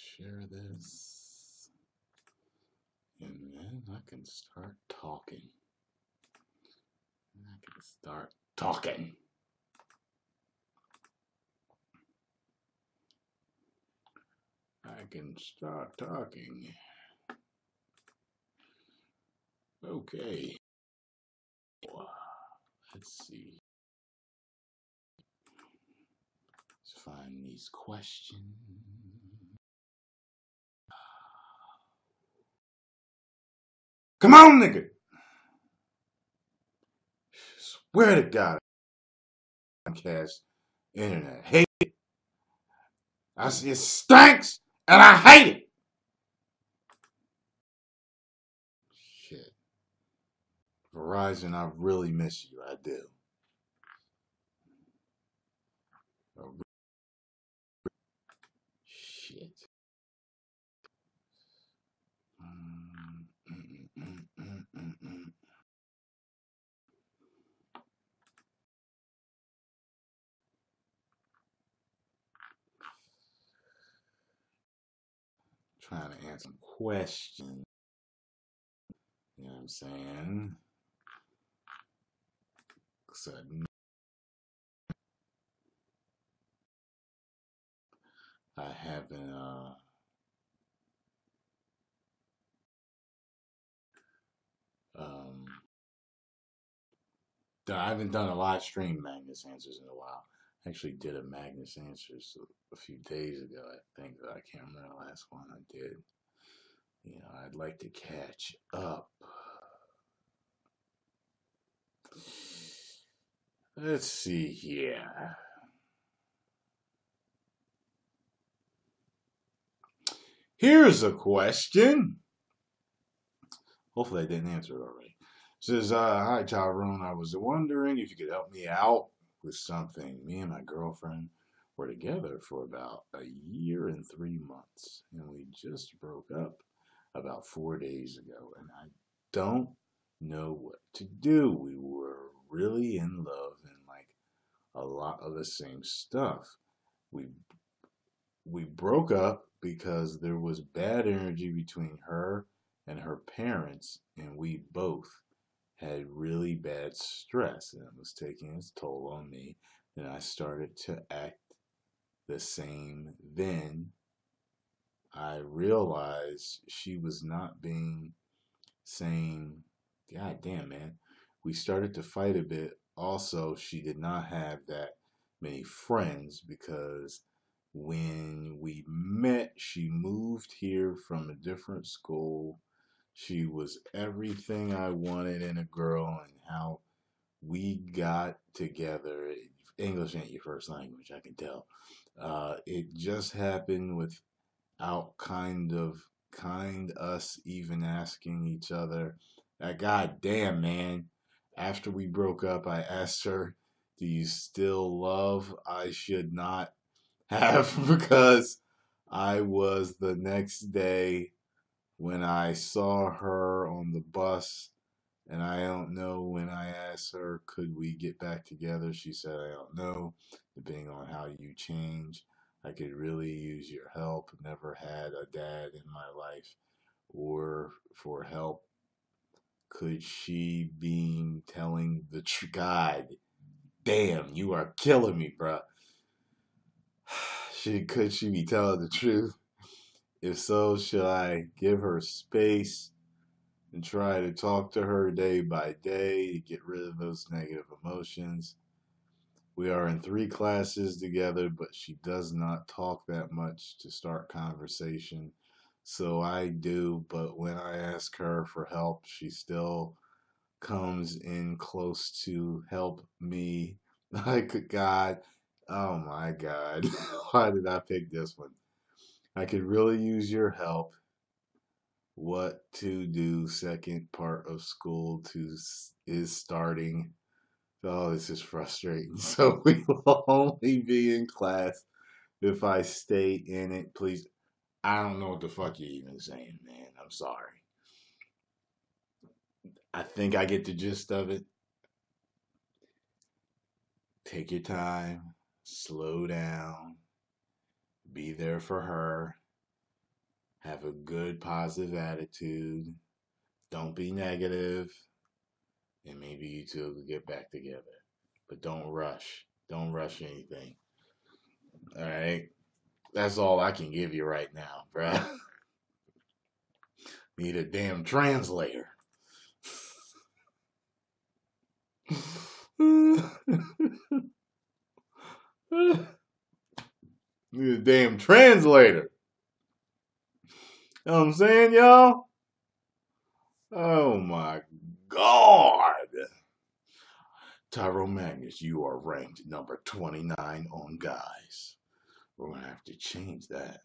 share this, and then I can start talking. I can start talking. Okay. Let's see. Let's find these questions. Come on, nigga. Swear to God, podcast, internet, hate it. I see it stinks, and I hate it. Shit. Verizon, I really miss you. I do. Shit. Trying to answer some questions. You know what I'm saying? So, I haven't I haven't done a live stream Magnus Answers in a while. I actually did a Magnus Answers a few days ago, I think. I can't remember the last one I did. You know, I'd like to catch up. Let's see here. Here's a question. Hopefully I didn't answer it already. It says, hi Tyrone, I was wondering if you could help me out with something. Me and my girlfriend were together for about a year and 3 months, and we just broke up about 4 days ago, and I don't know what to do. We were really in love and like a lot of the same stuff. We broke up because there was bad energy between her and her parents, and we both had really bad stress, and it was taking its toll on me. And I started to act the same. Then I realized she was not being sane. God damn, man. We started to fight a bit. Also, she did not have that many friends because when we met, she moved here from a different school. She was everything I wanted in a girl, and how we got together. English ain't your first language, I can tell. It just happened without kind us even asking each other. God damn, man. After we broke up, I asked her, do you still love? I should not have because I was the next day when I saw her on the bus, and I don't know, when I asked her, could we get back together? She said, I don't know, depending on how you change. I could really use your help. Never had a dad in my life or for help. Could she be telling the truth? God damn, you are killing me, bro. Could she be telling the truth? If so, should I give her space and try to talk to her day by day to get rid of those negative emotions? We are in 3 classes together, but she does not talk that much to start conversation. So I do, but when I ask her for help, she still comes in close to help me. Like, God, oh my God, why did I pick this one? I could really use your help. What to do? Second part of school is starting. Oh, this is frustrating. So we will only be in class if I stay in it. Please. I don't know what the fuck you're even saying, man. I'm sorry. I think I get the gist of it. Take your time. Slow down. Be there for her. Have a good, positive attitude. Don't be negative, and maybe you two will get back together. But don't rush. Don't rush anything. All right? That's all I can give you right now, bruh. Need a damn translator. Need a damn translator. You know what I'm saying, y'all? Oh my God. Tyrone Magnus, you are ranked number 29 on guys. We're going to have to change that.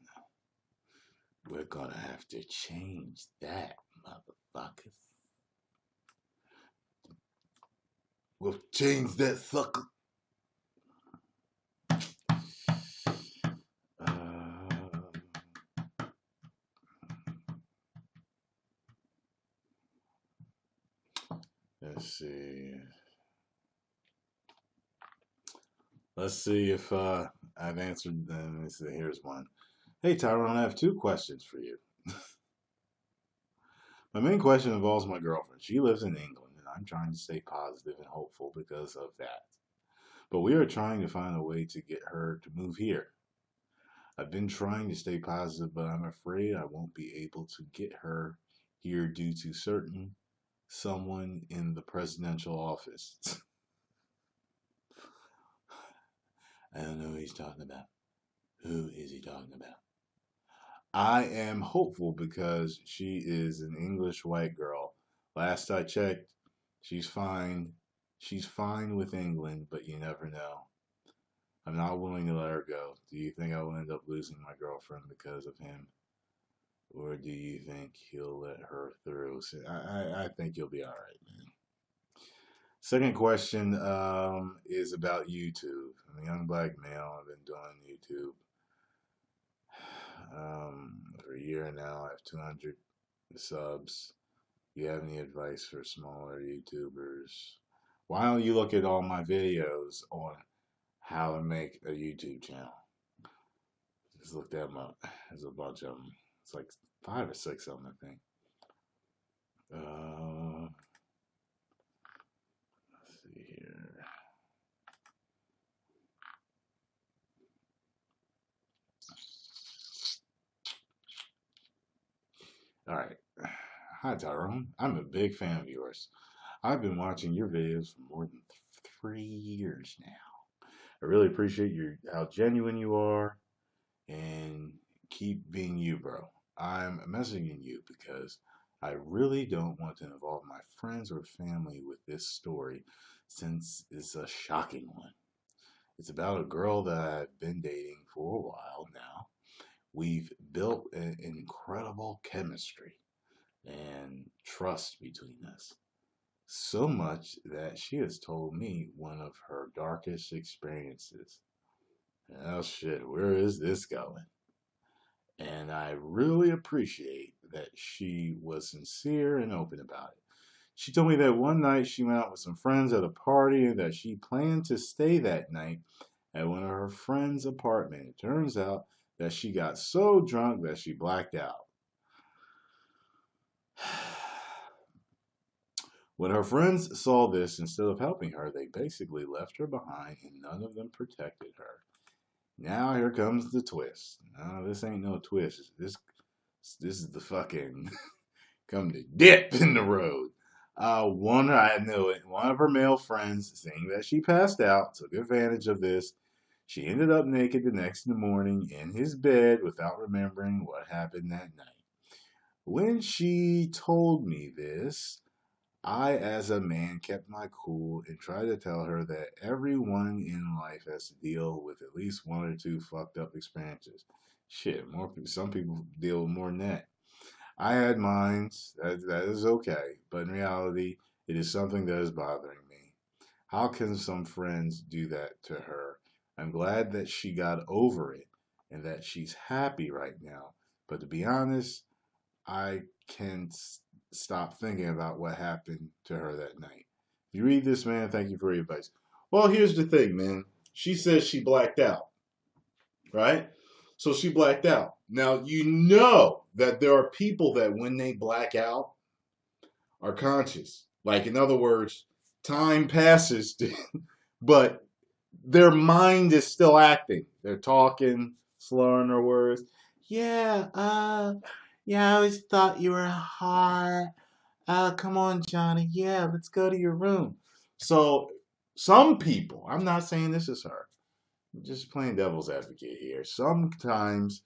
We're going to have to change that, motherfuckers. We'll change that sucker. Let's see. Let's see if I've answered them. Here's one. Hey, Tyrone, I have two questions for you. My main question involves my girlfriend. She lives in England, and I'm trying to stay positive and hopeful because of that. But we are trying to find a way to get her to move here. I've been trying to stay positive, but I'm afraid I won't be able to get her here due to someone in the presidential office. I don't know who he's talking about. Who is he talking about? I am hopeful because she is an English white girl. Last I checked, she's fine. She's fine with England, but you never know. I'm not willing to let her go. Do you think I will end up losing my girlfriend because of him? Or do you think he'll let her through? So I think you'll be all right, man. Second question is about YouTube. I'm a young black male. I've been doing YouTube for a year now. I have 200 subs. Do you have any advice for smaller YouTubers? Why don't you look at all my videos on how to make a YouTube channel? Just look them up. There's a bunch of them. It's like 5 or 6 of them, I think. Let's see here. All right. Hi, Tyrone. I'm a big fan of yours. I've been watching your videos for more than 3 years now. I really appreciate how genuine you are, and keep being you, bro. I'm messaging you because I really don't want to involve my friends or family with this story since it's a shocking one. It's about a girl that I've been dating for a while now. We've built an incredible chemistry and trust between us. So much that she has told me one of her darkest experiences. Oh shit, where is this going? And I really appreciate that she was sincere and open about it. She told me that one night she went out with some friends at a party and that she planned to stay that night at one of her friends' apartment. It turns out that she got so drunk that she blacked out. When her friends saw this, instead of helping her, they basically left her behind and none of them protected her. Now here comes the twist. No, this ain't no twist. This is the fucking come to dip in the road. I know it. One of her male friends, seeing that she passed out, took advantage of this. She ended up naked the next morning in his bed without remembering what happened that night. When she told me this, I, as a man, kept my cool and tried to tell her that everyone in life has to deal with at least one or two fucked up experiences. Shit, some people deal with more than that. I had mine. That is okay, but in reality, it is something that is bothering me. How can some friends do that to her? I'm glad that she got over it and that she's happy right now. But to be honest, I can't stop thinking about what happened to her that night. If you read this, man, thank you for your advice. Well, here's the thing, man. She says she blacked out, right? So she blacked out. Now, you know that there are people that when they black out are conscious. Like, in other words, time passes, but their mind is still acting. They're talking, slurring their words. Yeah, yeah, I always thought you were hot. Come on, Johnny. Yeah, let's go to your room. So, some people, I'm not saying this is her, I'm just playing devil's advocate here. Sometimes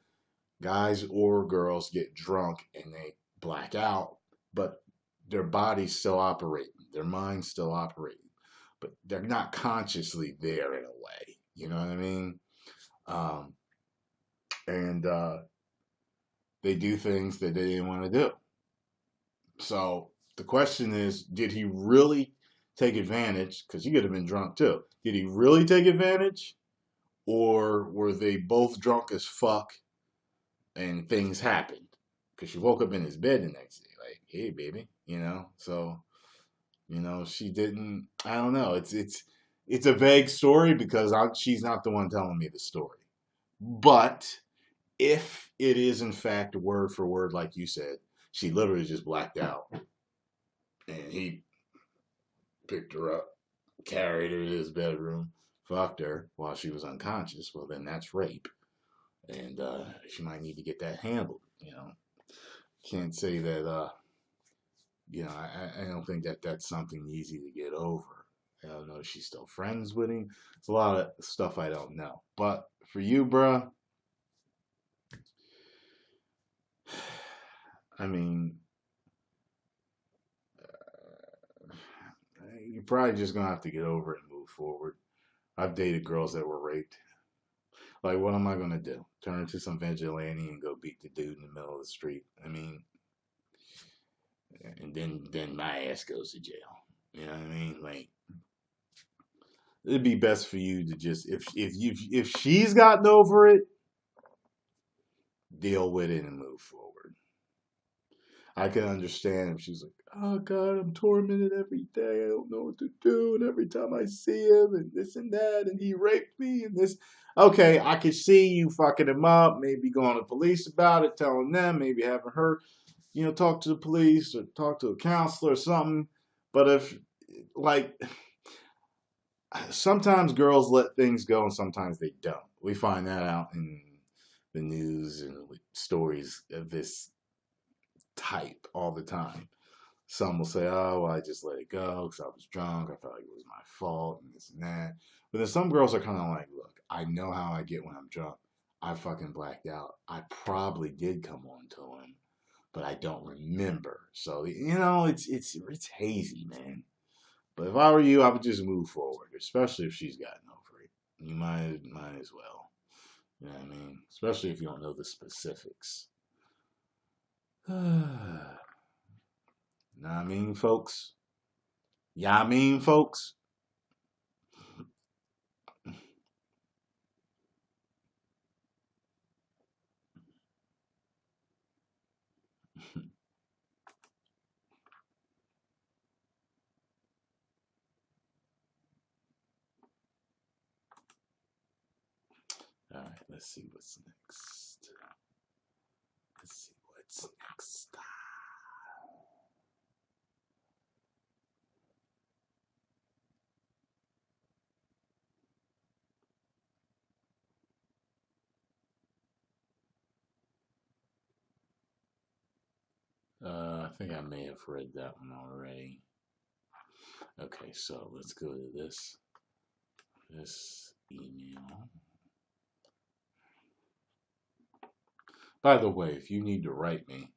guys or girls get drunk and they black out, but their body's still operating, their mind's still operating, but they're not consciously there in a way. You know what I mean? Um, and they do things that they didn't want to do. So the question is, did he really take advantage? Because he could have been drunk too. Did he really take advantage? Or were they both drunk as fuck and things happened? Because she woke up in his bed the next day, like, hey, baby, you know? So, she didn't, I don't know. It's a vague story because she's not the one telling me the story. But if it is, in fact, word for word, like you said, she literally just blacked out and he picked her up, carried her to his bedroom, fucked her while she was unconscious, well, then that's rape. And she might need to get that handled. Can't say that, I don't think that that's something easy to get over. I don't know if she's still friends with him. It's a lot of stuff I don't know. But for you, bruh, I mean, you're probably just gonna have to get over it and move forward. I've dated girls that were raped. Like, what am I gonna do? Turn into some vigilante and go beat the dude in the middle of the street? I mean, and then my ass goes to jail. You know what I mean? Like, it'd be best for you to just if she's gotten over it, deal with it and move forward. I can understand if she's like, oh God, I'm tormented every day. I don't know what to do. And every time I see him and this and that, and he raped me and this. Okay, I can see you fucking him up, maybe going to police about it, telling them, maybe having her, talk to the police or talk to a counselor or something. But if, like, sometimes girls let things go and sometimes they don't. We find that out in the news and stories of this type all the time. Some will say, oh, well, I just let it go because I was drunk. I felt like it was my fault and this and that. But then some girls are kind of like, look, I know how I get when I'm drunk. I fucking blacked out. I probably did come on to him, but I don't remember. So, it's hazy, man. But if I were you, I would just move forward, especially if she's gotten over it. You might as well. You know what I mean? Especially if you don't know the specifics. Know what I mean, folks? Yeah, I mean, folks. All right, let's see what's next. Let's see what's next. I think I may have read that one already. Okay, so let's go to this email. By the way, if you need to write me,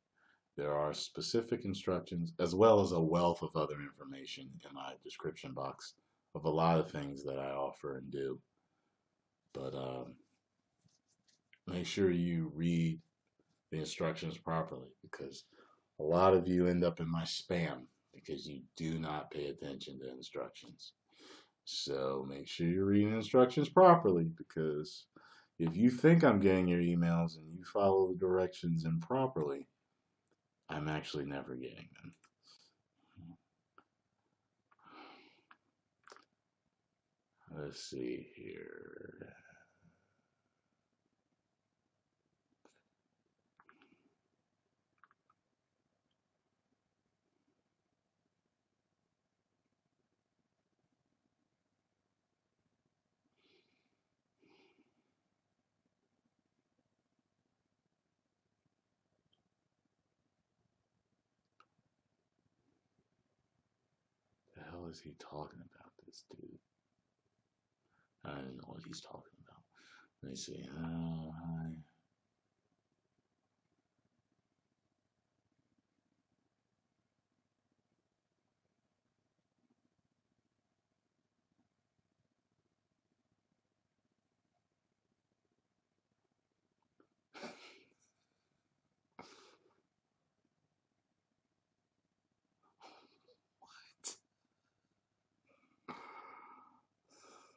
there are specific instructions as well as a wealth of other information in my description box of a lot of things that I offer and do. But make sure you read the instructions properly because a lot of you end up in my spam because you do not pay attention to instructions. So make sure you're reading instructions properly because if you think I'm getting your emails and you follow the directions improperly, I'm actually never getting them. Let's see here. is he talking about, this dude? I don't know what he's talking about. Let me see. Hi.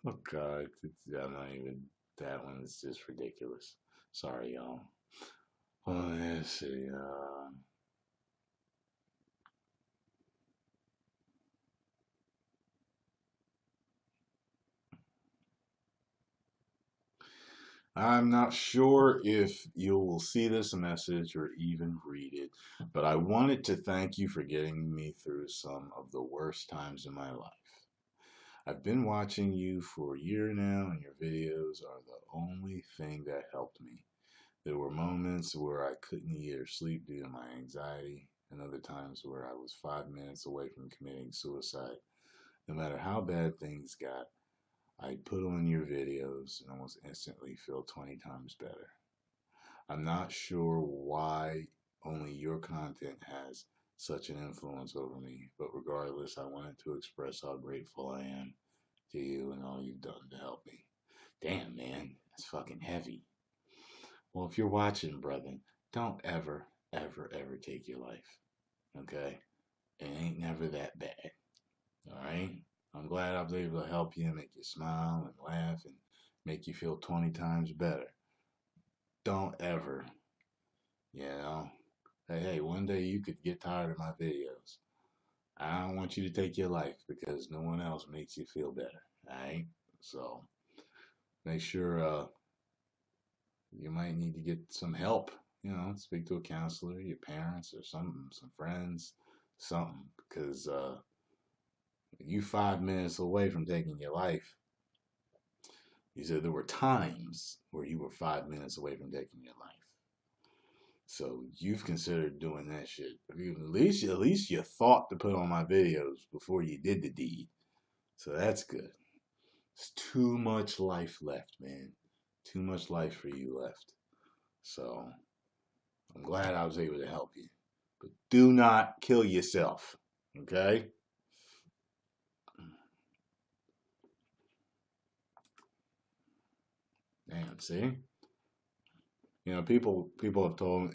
Oh God, I'm not even. That one is just ridiculous. Sorry, y'all. Well, let's see. I'm not sure if you will see this message or even read it, but I wanted to thank you for getting me through some of the worst times in my life. I've been watching you for a year now, and your videos are the only thing that helped me. There were moments where I couldn't eat or sleep due to my anxiety, and other times where I was 5 minutes away from committing suicide. No matter how bad things got, I'd put on your videos and almost instantly feel 20 times better. I'm not sure why only your content has such an influence over me, but regardless, I wanted to express how grateful I am to you and all you've done to help me. Damn, man, that's fucking heavy. Well, if you're watching, brother, don't ever, ever, ever take your life. Okay? It ain't never that bad. All right? I'm glad I was able to help you and make you smile and laugh and make you feel 20 times better. Don't ever, you know, hey, one day you could get tired of my videos. I don't want you to take your life because no one else makes you feel better. All right? So make sure you might need to get some help. You know, speak to a counselor, your parents, or some friends, something. Because you 5 minutes away from taking your life. You said there were times where you were 5 minutes away from taking your life. So you've considered doing that shit. At least you thought to put on my videos before you did the deed. So that's good. It's too much life left, man. Too much life for you left. So I'm glad I was able to help you. But do not kill yourself. Okay? Damn, see? You know, people have told,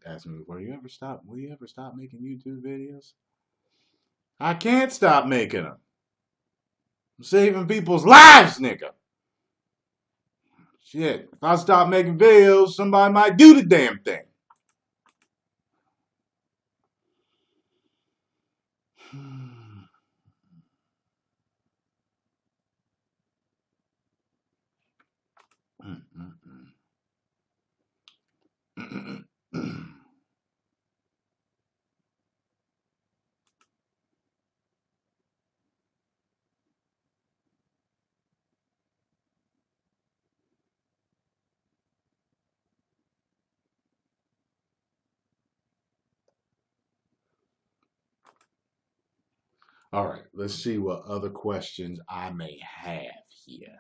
asked me before, will you ever stop making YouTube videos? I can't stop making them. I'm saving people's lives, nigga. Shit, if I stop making videos, somebody might do the damn thing. All right, let's see what other questions I may have here.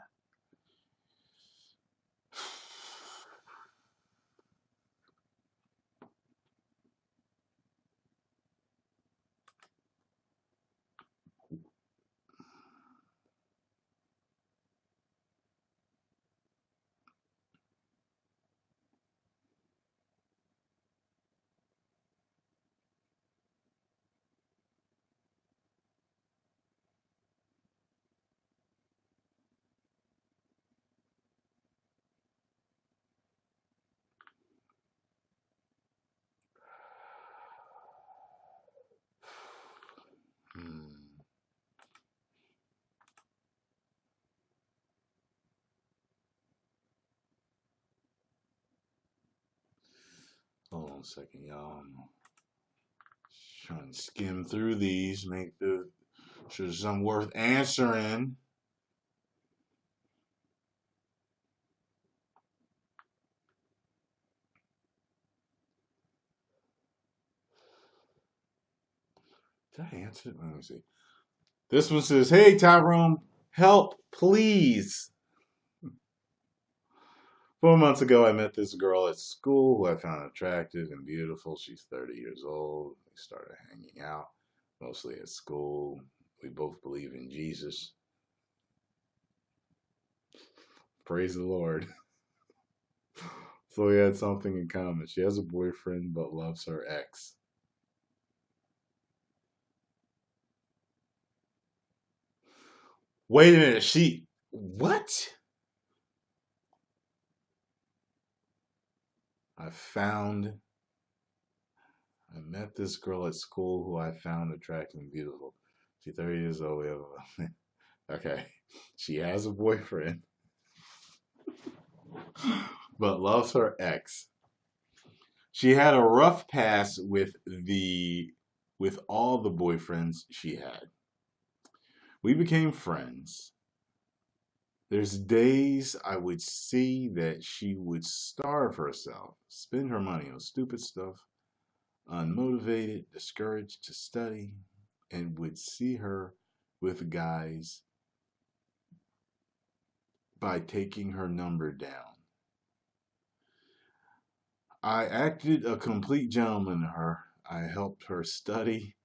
Hold on a second, y'all. I'm trying to skim through these, make sure there's some worth answering. Did I answer it? Let me see. This one says, "Hey Tyrone, help, please." 4 months ago, I met this girl at school who I found attractive and beautiful. She's 30 years old. We started hanging out, mostly at school. We both believe in Jesus. Praise the Lord. So we had something in common. She has a boyfriend but loves her ex. Wait a minute, what? I found I met this girl at school who I found attractive and beautiful. She's 30 years old. We have okay. She has a boyfriend, but loves her ex. She had a rough past with all the boyfriends she had. We became friends. There's days I would see that she would starve herself, spend her money on stupid stuff, unmotivated, discouraged to study, and would see her with guys by taking her number down. I acted a complete gentleman to her. I helped her study.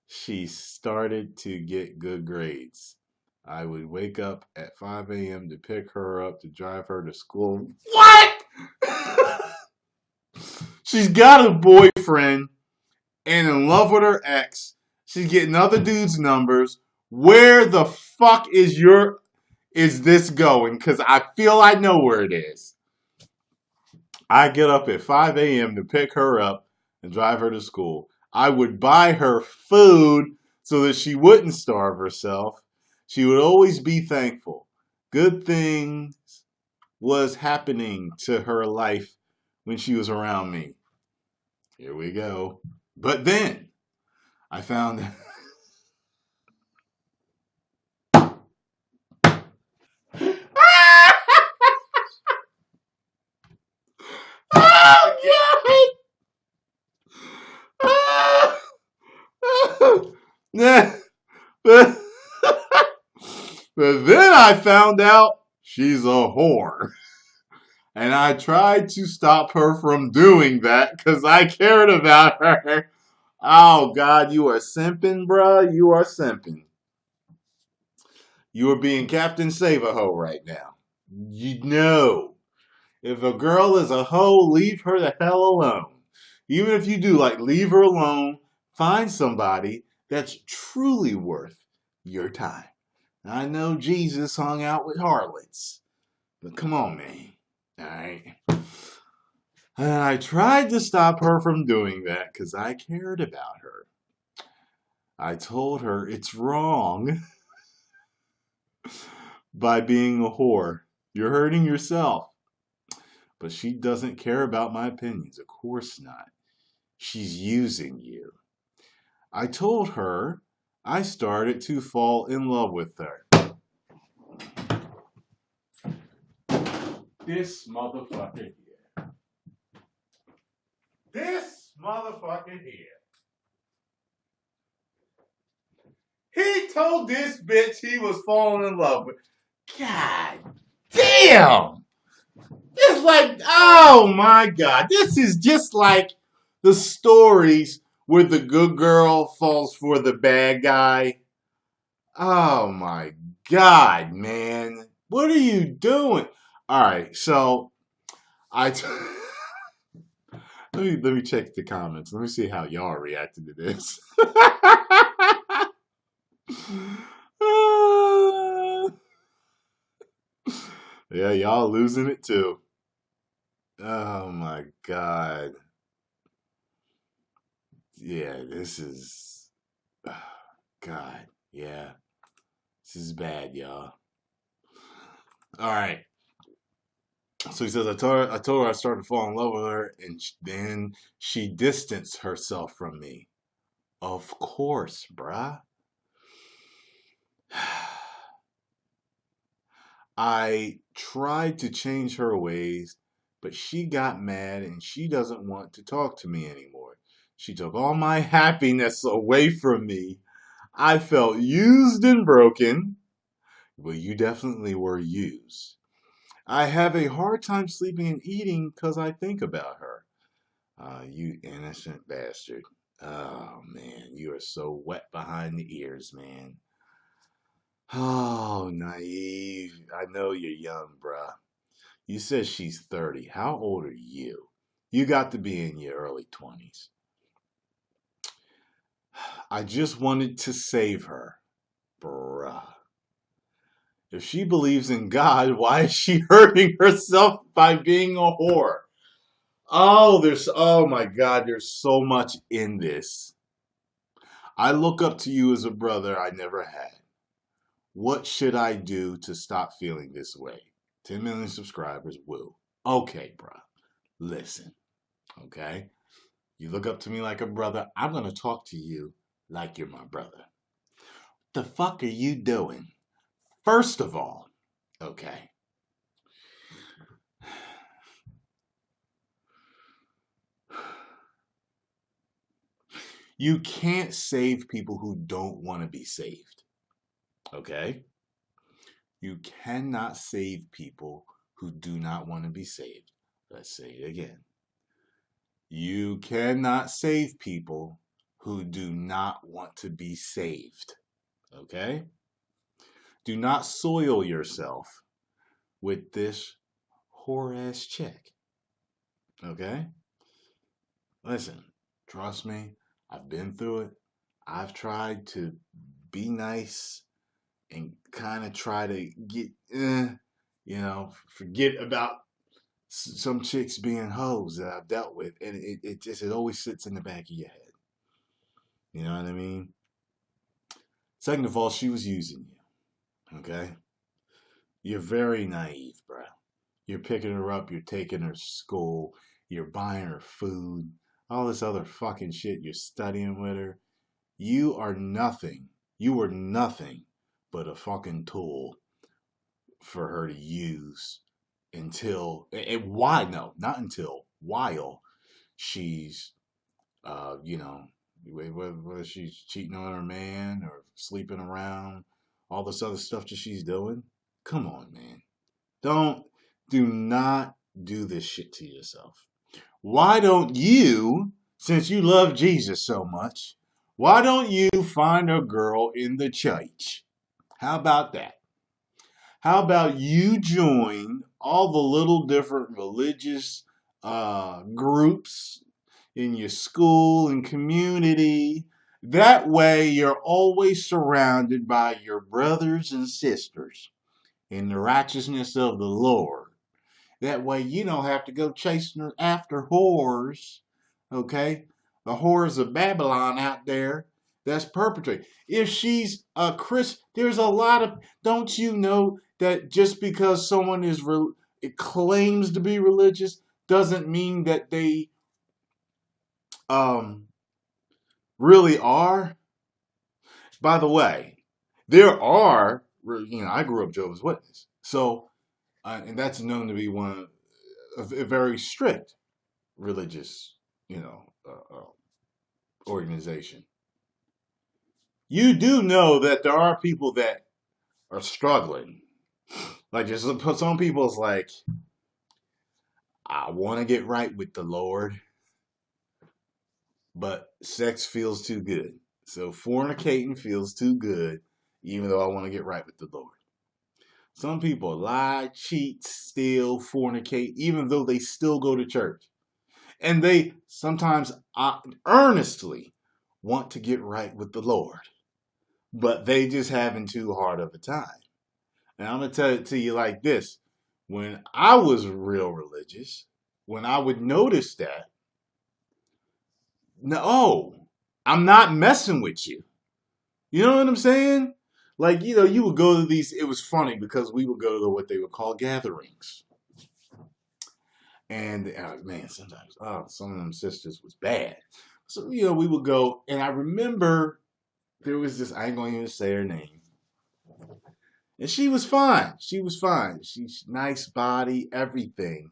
She started to get good grades. I would wake up at 5 a.m. to pick her up to drive her to school. What? She's got a boyfriend and in love with her ex. She's getting other dudes' numbers. Where the fuck is this going? Because I feel I know where it is. I get up at 5 a.m. to pick her up and drive her to school. I would buy her food so that she wouldn't starve herself. She would always be thankful. Good things was happening to her life when she was around me. Here we go. But then I found oh God! but then I found out she's a whore. And I tried to stop her from doing that because I cared about her. Oh, God, you are simping, bruh. You are simping. You are being Captain Save-A-Ho right now. You know, if a girl is a hoe, leave her the hell alone. Even if you do, like, leave her alone, find somebody that's truly worth your time. I know Jesus hung out with harlots, but come on, man. All right. And I tried to stop her from doing that because I cared about her. I told her it's wrong by being a whore. You're hurting yourself. But she doesn't care about my opinions. Of course not. She's using you. I told her I started to fall in love with her. This motherfucker here. This motherfucker here. He told this bitch he was falling in love with. God damn! It's like, oh my God. This is just like the stories where the good girl falls for the bad guy. Oh my God, man. What are you doing? All right, so let me check the comments. Let me see how y'all reacted to this. Yeah, y'all losing it too. Oh my God. Yeah, this is God. Yeah. This is bad, y'all. All right. So he says, I told her I started to fall in love with her, and then she distanced herself from me. Of course, bruh. I tried to change her ways, but she got mad and she doesn't want to talk to me anymore. She took all my happiness away from me. I felt used and broken. Well, you definitely were used. I have a hard time sleeping and eating because I think about her. You innocent bastard. Oh, man. You are so wet behind the ears, man. Oh, naive. I know you're young, bruh. You said she's 30. How old are you? You got to be in your early 20s. I just wanted to save her. Bruh. If she believes in God, why is she hurting herself by being a whore? Oh my God, there's so much in this. I look up to you as a brother I never had. What should I do to stop feeling this way? 10 million subscribers, woo. Okay, bruh. Listen, okay? You look up to me like a brother. I'm going to talk to you like you're my brother. The fuck are you doing? First of all, okay? You can't save people who don't want to be saved, okay? You cannot save people who do not want to be saved. Let's say it again. You cannot save people who do not want to be saved, okay? Do not soil yourself with this whore-ass chick, okay? Listen, trust me, I've been through it. I've tried to be nice and kind of try to get, forget about some chicks being hoes that I've dealt with. And it always sits in the back of your head. You know what I mean? Second of all, she was using you, okay? You're very naive, bro. You're picking her up, you're taking her to school, you're buying her food, all this other fucking shit. You're studying with her. You are nothing. You were nothing but a fucking tool for her to use until, and why? No, not until, while she's, whether she's cheating on her man or sleeping around, all this other stuff that she's doing. Come on, man. Do not do this shit to yourself. Why don't you, since you love Jesus so much, why don't you find a girl in the church? How about that? How about you join all the little different religious groups in your school and community? That way you're always surrounded by your brothers and sisters in the righteousness of the Lord. That way you don't have to go chasing after whores, okay? The whores of Babylon out there that's perpetrating. If she's a Christian, there's a lot of, don't you know that just because someone it claims to be religious doesn't mean that they really are? By the way, there are, I grew up Jehovah's Witness. So, and that's known to be one of a very strict religious, organization. You do know that there are people that are struggling. Like just some people's like, I want to get right with the Lord, but sex feels too good. So fornicating feels too good, even though I want to get right with the Lord. Some people lie, cheat, steal, fornicate, even though they still go to church. And they sometimes earnestly want to get right with the Lord, but they just having too hard of a time. And I'm going to tell it to you like this. When I was real religious, when I would notice that, no, I'm not messing with you. You know what I'm saying? Like, you would go to these, it was funny because we would go to what they would call gatherings. And, man, sometimes, some of them sisters was bad. So, we would go, and I remember there was this, I ain't going to even say her name. And she was fine. She was fine. She's nice body, everything.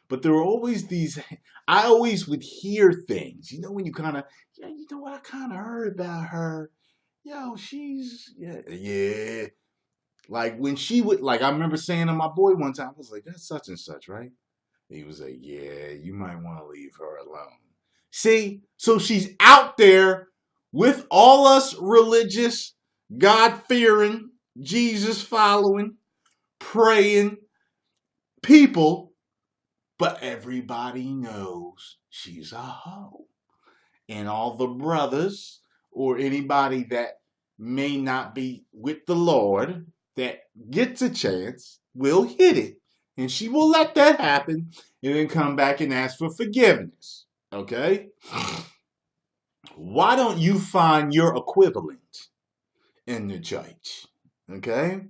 But there were always these, I always would hear things, when you kind of, what I kind of heard about her. yo, she's yeah. Like when she would like, I remember saying to my boy one time, I was like, that's such and such, right? He was like, yeah, you might want to leave her alone. See, so she's out there with all us religious, God fearing, Jesus following, praying people, but everybody knows she's a hoe. And all the brothers or anybody that may not be with the Lord that gets a chance will hit it. And she will let that happen and then come back and ask for forgiveness. Okay? Why don't you find your equivalent in the church? Okay?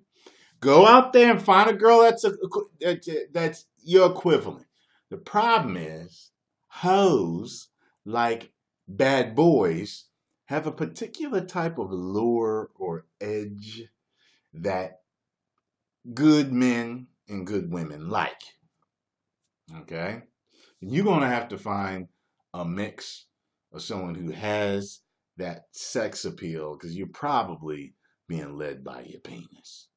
Go out there and find a girl that's your equivalent. The problem is, hoes like bad boys have a particular type of lure or edge that good men and good women like. Okay? You're going to have to find a mix of someone who has that sex appeal because you're probably being led by your penis.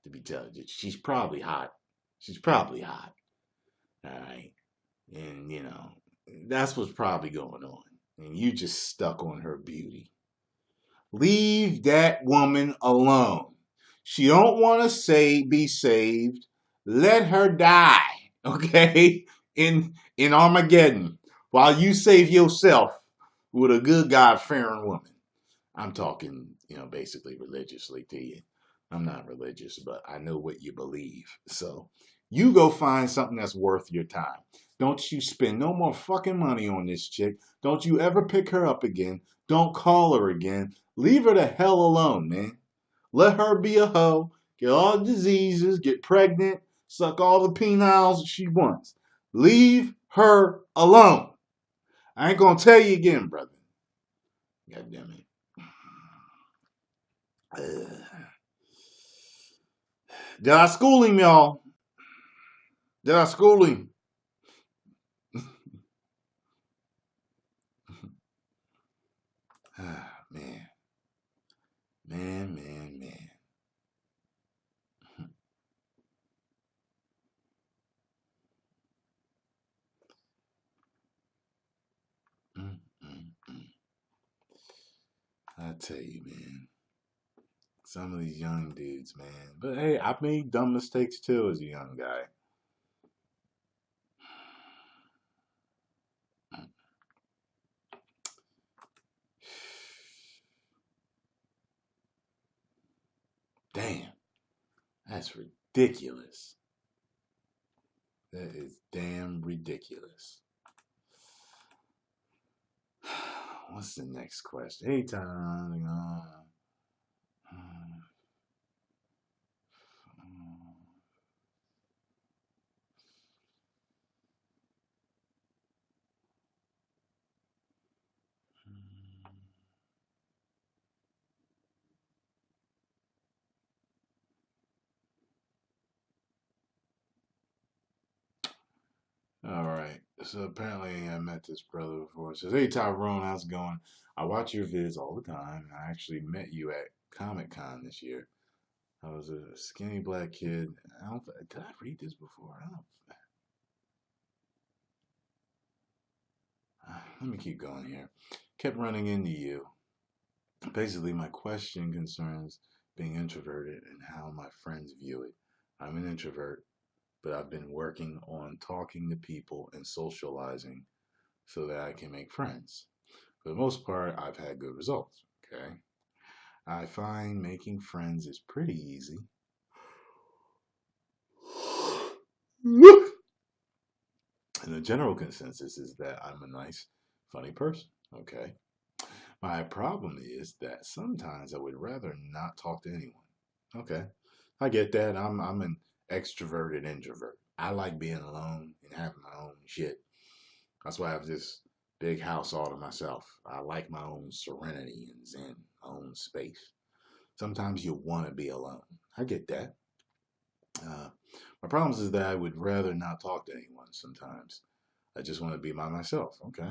To be telling you, she's probably hot. She's probably hot. All right. And, that's what's probably going on. And you just stuck on her beauty. Leave that woman alone. She don't want to be saved. Let her die, okay? In Armageddon, while you save yourself with a good God-fearing woman. I'm talking, basically religiously to you. I'm not religious, but I know what you believe. So you go find something that's worth your time. Don't you spend no more fucking money on this chick. Don't you ever pick her up again. Don't call her again. Leave her the hell alone, man. Let her be a hoe, get all the diseases, get pregnant, suck all the peniles she wants. Leave her alone. I ain't gonna tell you again, brother. God damn it. Did I school him, y'all? Did I school him? Man. Man. I tell you, man. Some of these young dudes, man. But hey, I've made dumb mistakes too as a young guy. Damn. That's ridiculous. That is damn ridiculous. What's the next question? Hey, Tyrone. All right. So apparently I met this brother before. It says, hey, Tyrone, how's it going? I watch your vids all the time. I actually met you at Comic Con this year. I was a skinny black kid. Did I read this before? Let me keep going here. Kept running into you. Basically, my question concerns being introverted and how my friends view it. I'm an introvert, but I've been working on talking to people and socializing so that I can make friends. For the most part, I've had good results. Okay. I find making friends is pretty easy. And the general consensus is that I'm a nice, funny person. Okay. My problem is that sometimes I would rather not talk to anyone. Okay. I get that. I'm an extroverted introvert. I like being alone and having my own shit. That's why I have this big house all to myself. I like my own serenity and zen, my own space. Sometimes you want to be alone. I get that. My problem is that I would rather not talk to anyone sometimes. I just want to be by myself. Okay.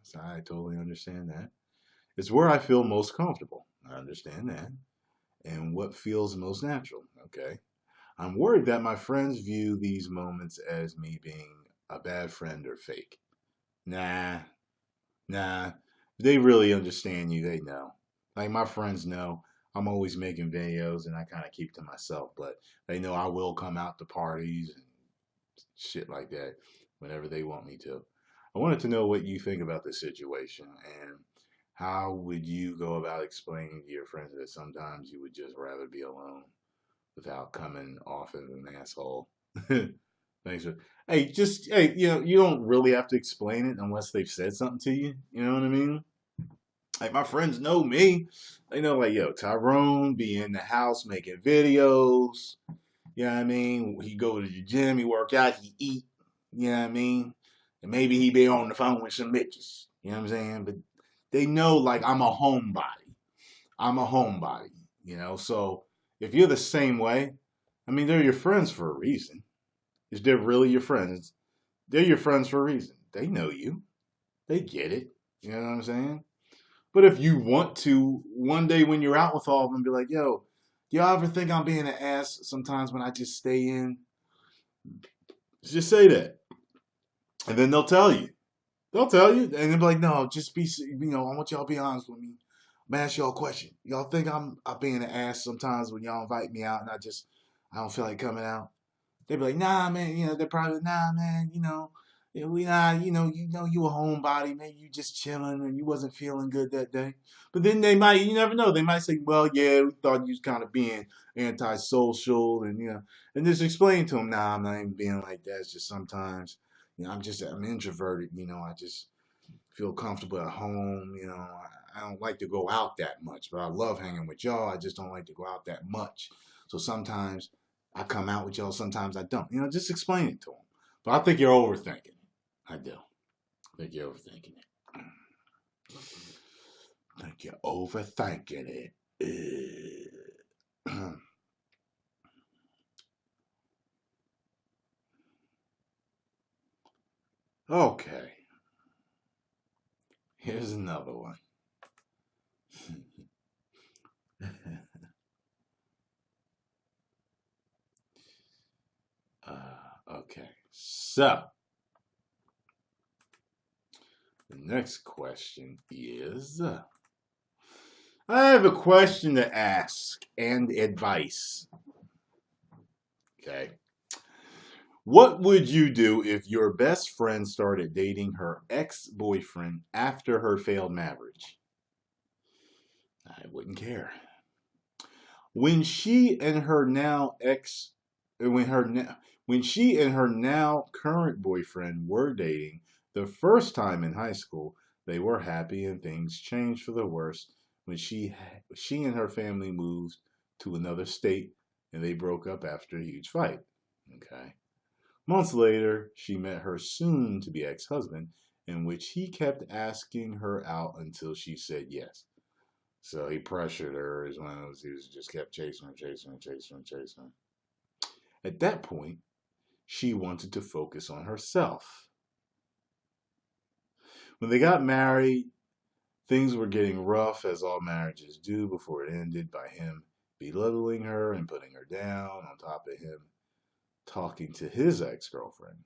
So I totally understand that. It's where I feel most comfortable. I understand that. And what feels most natural? Okay. I'm worried that my friends view these moments as me being a bad friend or fake. Nah, nah. If they really understand you, they know. Like my friends know I'm always making videos and I kind of keep to myself, but they know I will come out to parties and shit like that whenever they want me to. I wanted to know what you think about this situation and how would you go about explaining to your friends that sometimes you would just rather be alone without coming off as an asshole. Thanks for. Hey, just hey, you don't really have to explain it unless they've said something to you. You know what I mean? Like my friends know me. They know like, yo, Tyrone be in the house making videos. You know what I mean? He go to the gym, he work out, he eat. You know what I mean? And maybe he be on the phone with some bitches. You know what I'm saying? But they know like I'm a homebody. I'm a homebody. So if you're the same way, I mean, they're your friends for a reason. Is they're really your friends? They're your friends for a reason. They know you. They get it. You know what I'm saying? But if you want to, one day when you're out with all of them, be like, yo, do y'all ever think I'm being an ass sometimes when I just stay in? Just say that. And then they'll tell you. They'll tell you. And they'll be like, no, just be, I want y'all to be honest with me. I'm gonna ask y'all a question. Y'all think I'm being an ass sometimes when y'all invite me out and I don't feel like coming out? They'd be like, nah, man, they're probably like, nah, man, we not, you a homebody, man, you just chilling and you wasn't feeling good that day. But then you never know, they might say, well, yeah, we thought you was kind of being antisocial and just explain to them, nah, I'm not even being like that. It's just sometimes, I'm introverted, I just feel comfortable at home, I don't like to go out that much, but I love hanging with y'all. I just don't like to go out that much. So sometimes I come out with y'all, sometimes I don't. Just explain it to them. But I think you're overthinking it. I do. I think you're overthinking it. I think you're overthinking it. Okay. Here's another one. Okay. So, the next question is I have a question to ask and advice. Okay. What would you do if your best friend started dating her ex-boyfriend after her failed marriage? I wouldn't care. When she and her now ex when her when she and her now current boyfriend were dating the first time in high school, they were happy and things changed for the worse when she and her family moved to another state and they broke up after a huge fight. Okay. Months later, she met her soon to be ex husband, in which he kept asking her out until she said yes. So he pressured her as one of those, he was just kept chasing her, chasing her, chasing her, chasing her. At that point, she wanted to focus on herself. When they got married, things were getting rough as all marriages do before it ended by him belittling her and putting her down on top of him talking to his ex-girlfriend.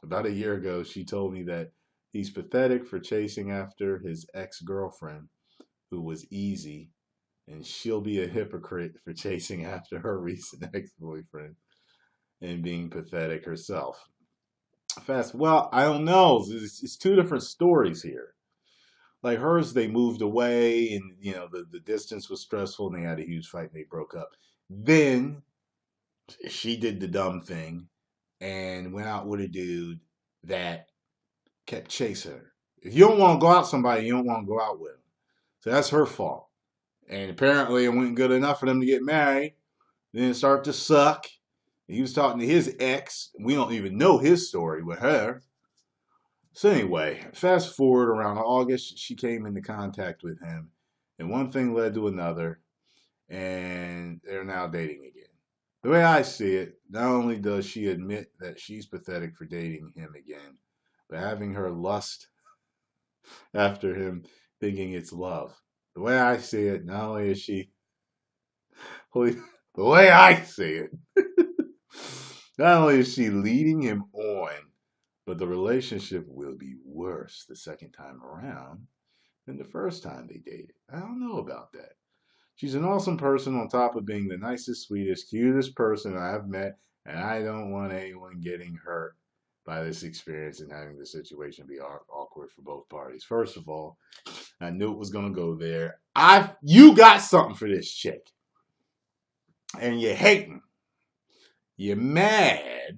About a year ago, she told me that he's pathetic for chasing after his ex-girlfriend, who was easy, and she'll be a hypocrite for chasing after her recent ex-boyfriend and being pathetic herself. Well, I don't know. It's two different stories here. Like hers, they moved away, and the distance was stressful, and they had a huge fight, and they broke up. Then she did the dumb thing and went out with a dude that kept chasing her. If you don't want to go out with somebody, you don't want to go out with them. So that's her fault. And apparently it wasn't good enough for them to get married. Then it started to suck. He was talking to his ex. We don't even know his story with her. So anyway, fast forward around August, she came into contact with him. And one thing led to another. And they're now dating again. The way I see it, not only does she admit that she's pathetic for dating him again, but having her lust after him, thinking it's love. The way I see it, not only is she, the way I see it, not only is she leading him on, but the relationship will be worse the second time around than the first time they dated. I don't know about that. She's an awesome person on top of being the nicest, sweetest, cutest person I've met, and I don't want anyone getting hurt by this experience and having the situation be awkward for both parties. First of all, I knew it was gonna go there. You got something for this chick, and you're hating. You're mad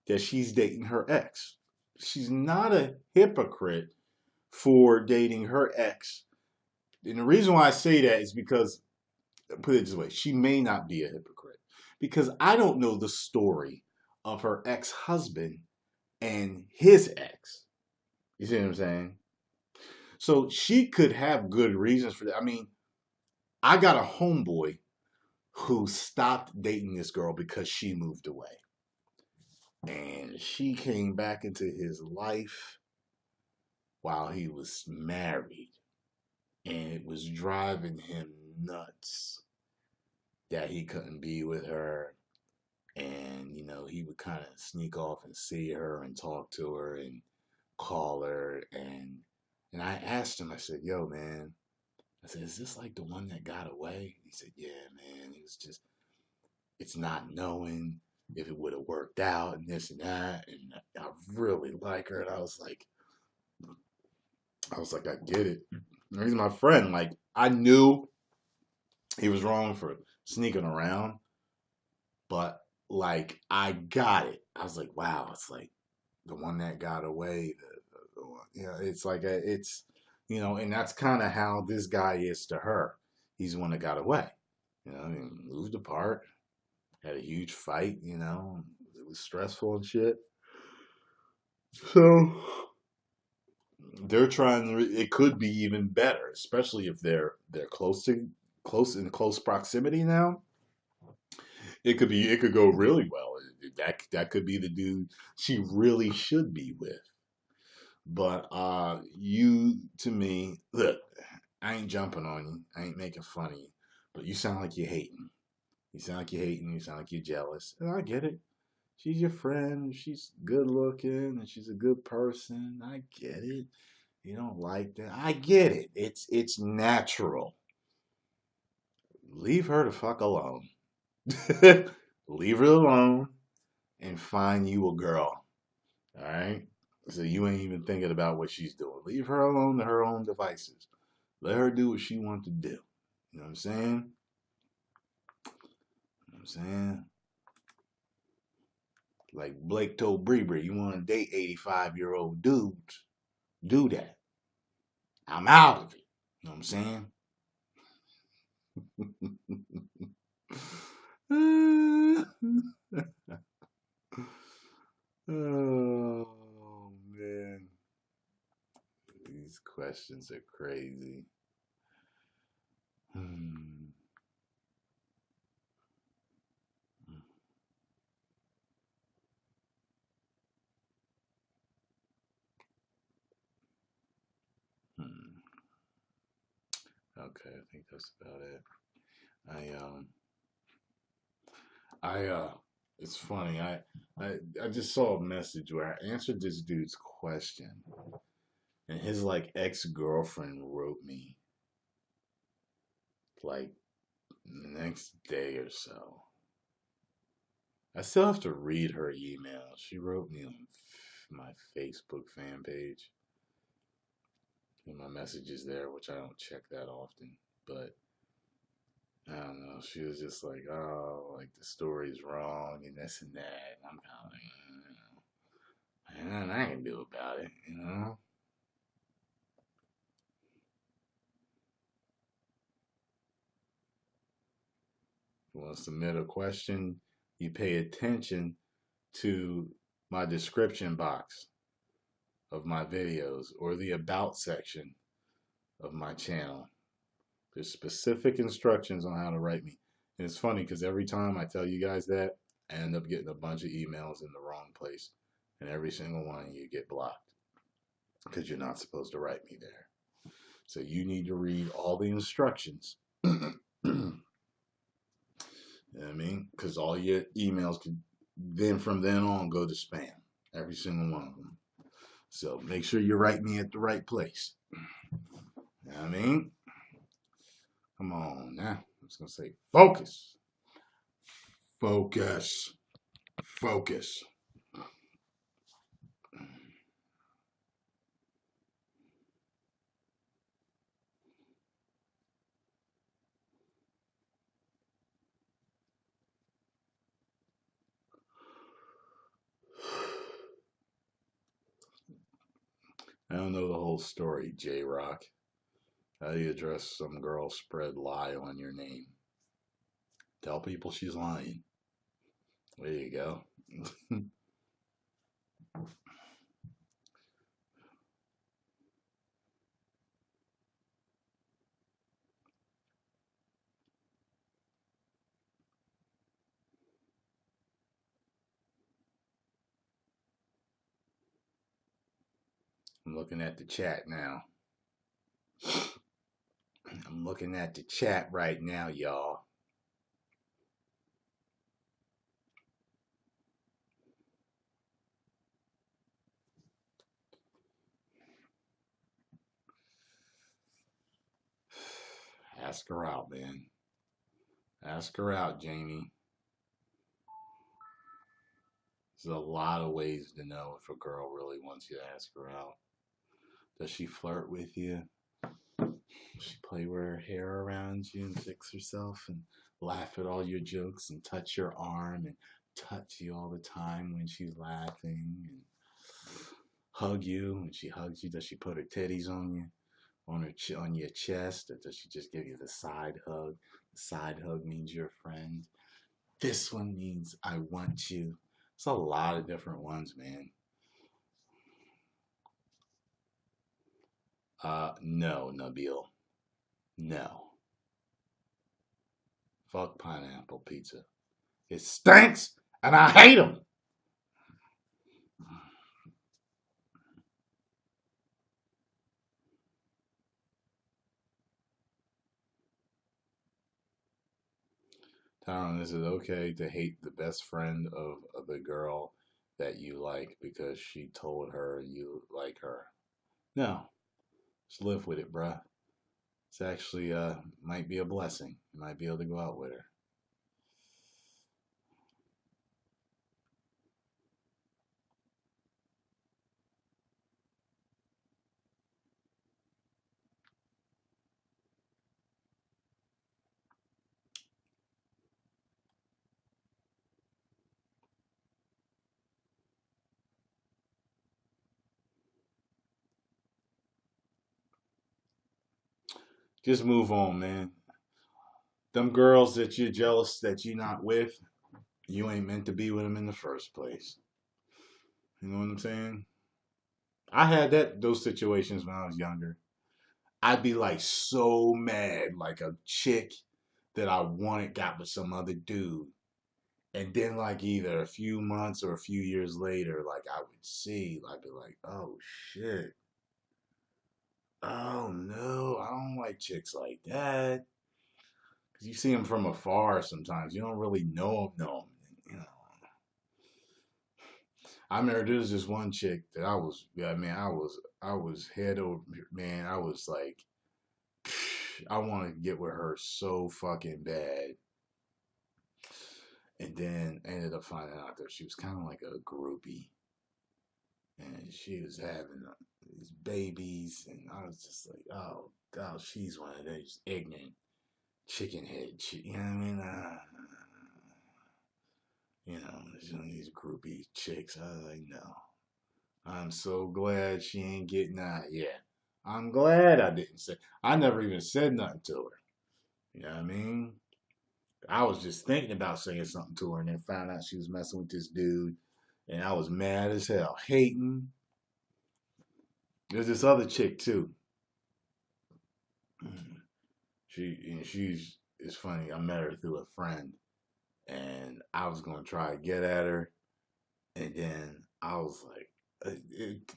that she's dating her ex. She's not a hypocrite for dating her ex. And the reason why I say that is because, put it this way, she may not be a hypocrite. Because I don't know the story of her ex-husband and his ex. You see what I'm saying? So she could have good reasons for that. I mean, I got a homeboy who stopped dating this girl because she moved away. And she came back into his life while he was married. And it was driving him nuts that he couldn't be with her. And, you know, he would kind of sneak off and see her and talk to her and call her. And I asked him, I said, yo, man, I said, is this like the one that got away? He said, yeah, man. He was just, it's not knowing if it would have worked out and this and that. And I really like her. And I was like, I get it. He's my friend. Like, I knew he was wrong for sneaking around, but like, I got it. I was like, wow, it's like the one that got away. The one, you know, it's like it's, you know, and that's kind of how this guy is to her. He's the one that got away. You know, I mean, moved apart, had a huge fight. You know, it was stressful and shit. So they're trying. It could be even better, especially if they're close proximity now. It could go really well. That could be the dude she really should be with. But you to me, look, I ain't jumping on you. I ain't making fun of you. But you sound like you're hating. You sound like you're hating. You sound like you're jealous. And I get it. She's your friend. She's good looking and she's a good person. I get it. You don't like that. I get it. It's natural. Leave her the fuck alone. Leave her alone and find you a girl. All right? So you ain't even thinking about what she's doing. Leave her alone to her own devices. Let her do what she wants to do. You know what I'm saying? You know what I'm saying? Like Blake told Bree, you want to date 85-year-old dudes, do that. I'm out of it. You know what I'm saying? Oh, man. These questions are crazy. Okay, I think that's about it. It's funny. I just saw a message where I answered this dude's question, and his like ex-girlfriend wrote me like the next day or so. I still have to read her email. She wrote me on my Facebook fan page. And my messages there, which I don't check that often, but I don't know. She was just like, "Oh, like the story's wrong and this and that." And I'm kind of like, "Man, I can do about it, you know." You want to submit a question? You pay attention to my description box of my videos or the about section of my channel. There's specific instructions on how to write me. And it's funny because every time I tell you guys that, I end up getting a bunch of emails in the wrong place. And every single one of you get blocked because you're not supposed to write me there. So you need to read all the instructions. You know what I mean? Because all your emails can then from then on go to spam. Every single one of them. So make sure you write me at the right place. You know what I mean? Come on now. I was going to say focus. Focus. Focus. I don't know the whole story, J Rock. How do you address some girl spread lie on your name? Tell people she's lying. There you go. I'm looking at the chat now. I'm looking at the chat right now, y'all. Ask her out, man. Ask her out, Jamie. There's a lot of ways to know if a girl really wants you to ask her out. Does she flirt with you? Does she play with her hair around you and fix herself and laugh at all your jokes and touch your arm and touch you all the time when she's laughing and hug you? When she hugs you, does she put her titties on you? On your chest, or does she just give you the side hug? The side hug means you're a friend. This one means I want you. It's a lot of different ones, man. No, Nabil. No. Fuck pineapple pizza. It stinks, and I hate them. Tyrone, is it okay to hate the best friend of the girl that you like because she told her you like her? No. Just live with it, bruh. It's actually might be a blessing. You might be able to go out with her. Just move on, man. Them girls that you're jealous that you're not with, you ain't meant to be with them in the first place. You know what I'm saying? I had those situations when I was younger. I'd be like so mad, like a chick that I wanted got with some other dude. And then like either a few months or a few years later, like I would see, I'd be like, oh shit. Oh no, I don't like chicks like that. Cause you see them from afar sometimes. You don't really know them. No, you know. I remember there was this one chick that I was, yeah, man, I was head over, man. I was like, I wanted to get with her so fucking bad. And then I ended up finding out that she was kind of like a groupie. And she was having these babies. And I was just like, oh, God, she's one of those ignorant chicken head. You know what I mean? You know, these groupie chicks. I was like, no. I'm so glad she ain't getting out. Yeah. I'm glad I didn't say. I never even said nothing to her. You know what I mean? I was just thinking about saying something to her and then found out she was messing with this dude. And I was mad as hell, hating. There's this other chick too. It's funny. I met her through a friend, and I was gonna try to get at her, and then I was like,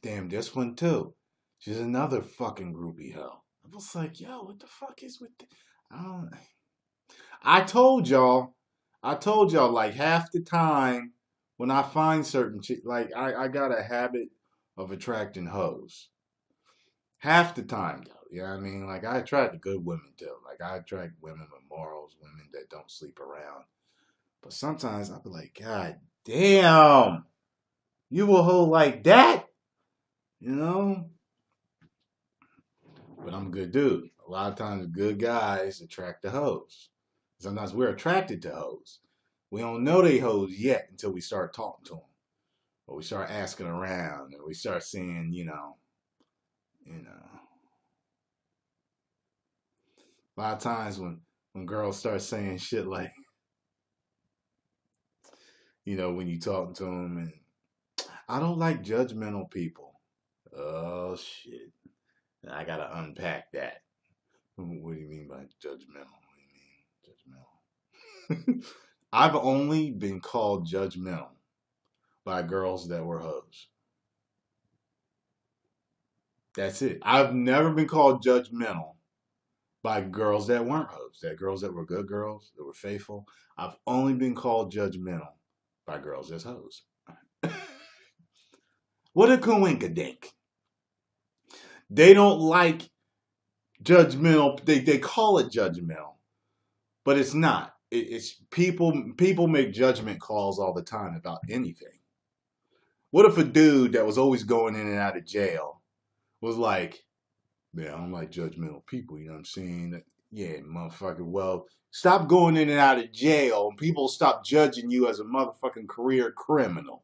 damn, this one too. She's another fucking groupie hoe. I was like, yo, what the fuck is with I don't I told y'all, like half the time when I find certain like I got a habit of attracting hoes. Half the time though, you know what I mean? Like I attract the good women too. Like I attract women with morals, women that don't sleep around. But sometimes I'll be like, God damn, you a hoe like that? You know? But I'm a good dude. A lot of times, good guys attract the hoes. Sometimes we're attracted to hoes. We don't know they hoes yet until we start talking to them, or we start asking around, or we start seeing, you know. A lot of times when girls start saying shit like, when you talking to them, and I don't like judgmental people. Oh shit! I gotta unpack that. What do you mean by judgmental? What do you mean judgmental? I've only been called judgmental by girls that were hoes. That's it. I've never been called judgmental by girls that weren't hoes. That girls that were good girls, that were faithful. I've only been called judgmental by girls as hoes. What a coinkadink. They don't like judgmental. They call it judgmental, but it's not. It's people make judgment calls all the time about anything. What if a dude that was always going in and out of jail was like, "Man, I don't like judgmental people," you know what I'm saying? Yeah, motherfucker. Well, stop going in and out of jail and people stop judging you as a motherfucking career criminal.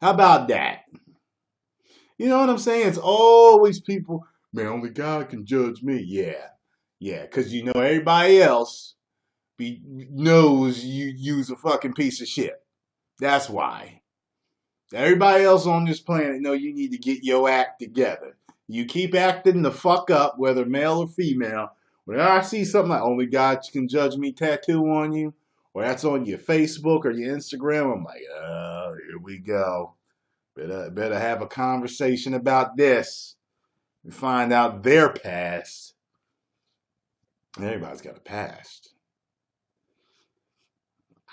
How about that? You know what I'm saying? It's always people, man, only God can judge me. Yeah. Yeah, because everybody else knows you use a fucking piece of shit. That's why. Everybody else on this planet know you need to get your act together. You keep acting the fuck up, whether male or female. Whenever I see something like only God can judge me tattoo on you, or that's on your Facebook or your Instagram, I'm like, oh, here we go. Better have a conversation about this and find out their past. Everybody's got a past.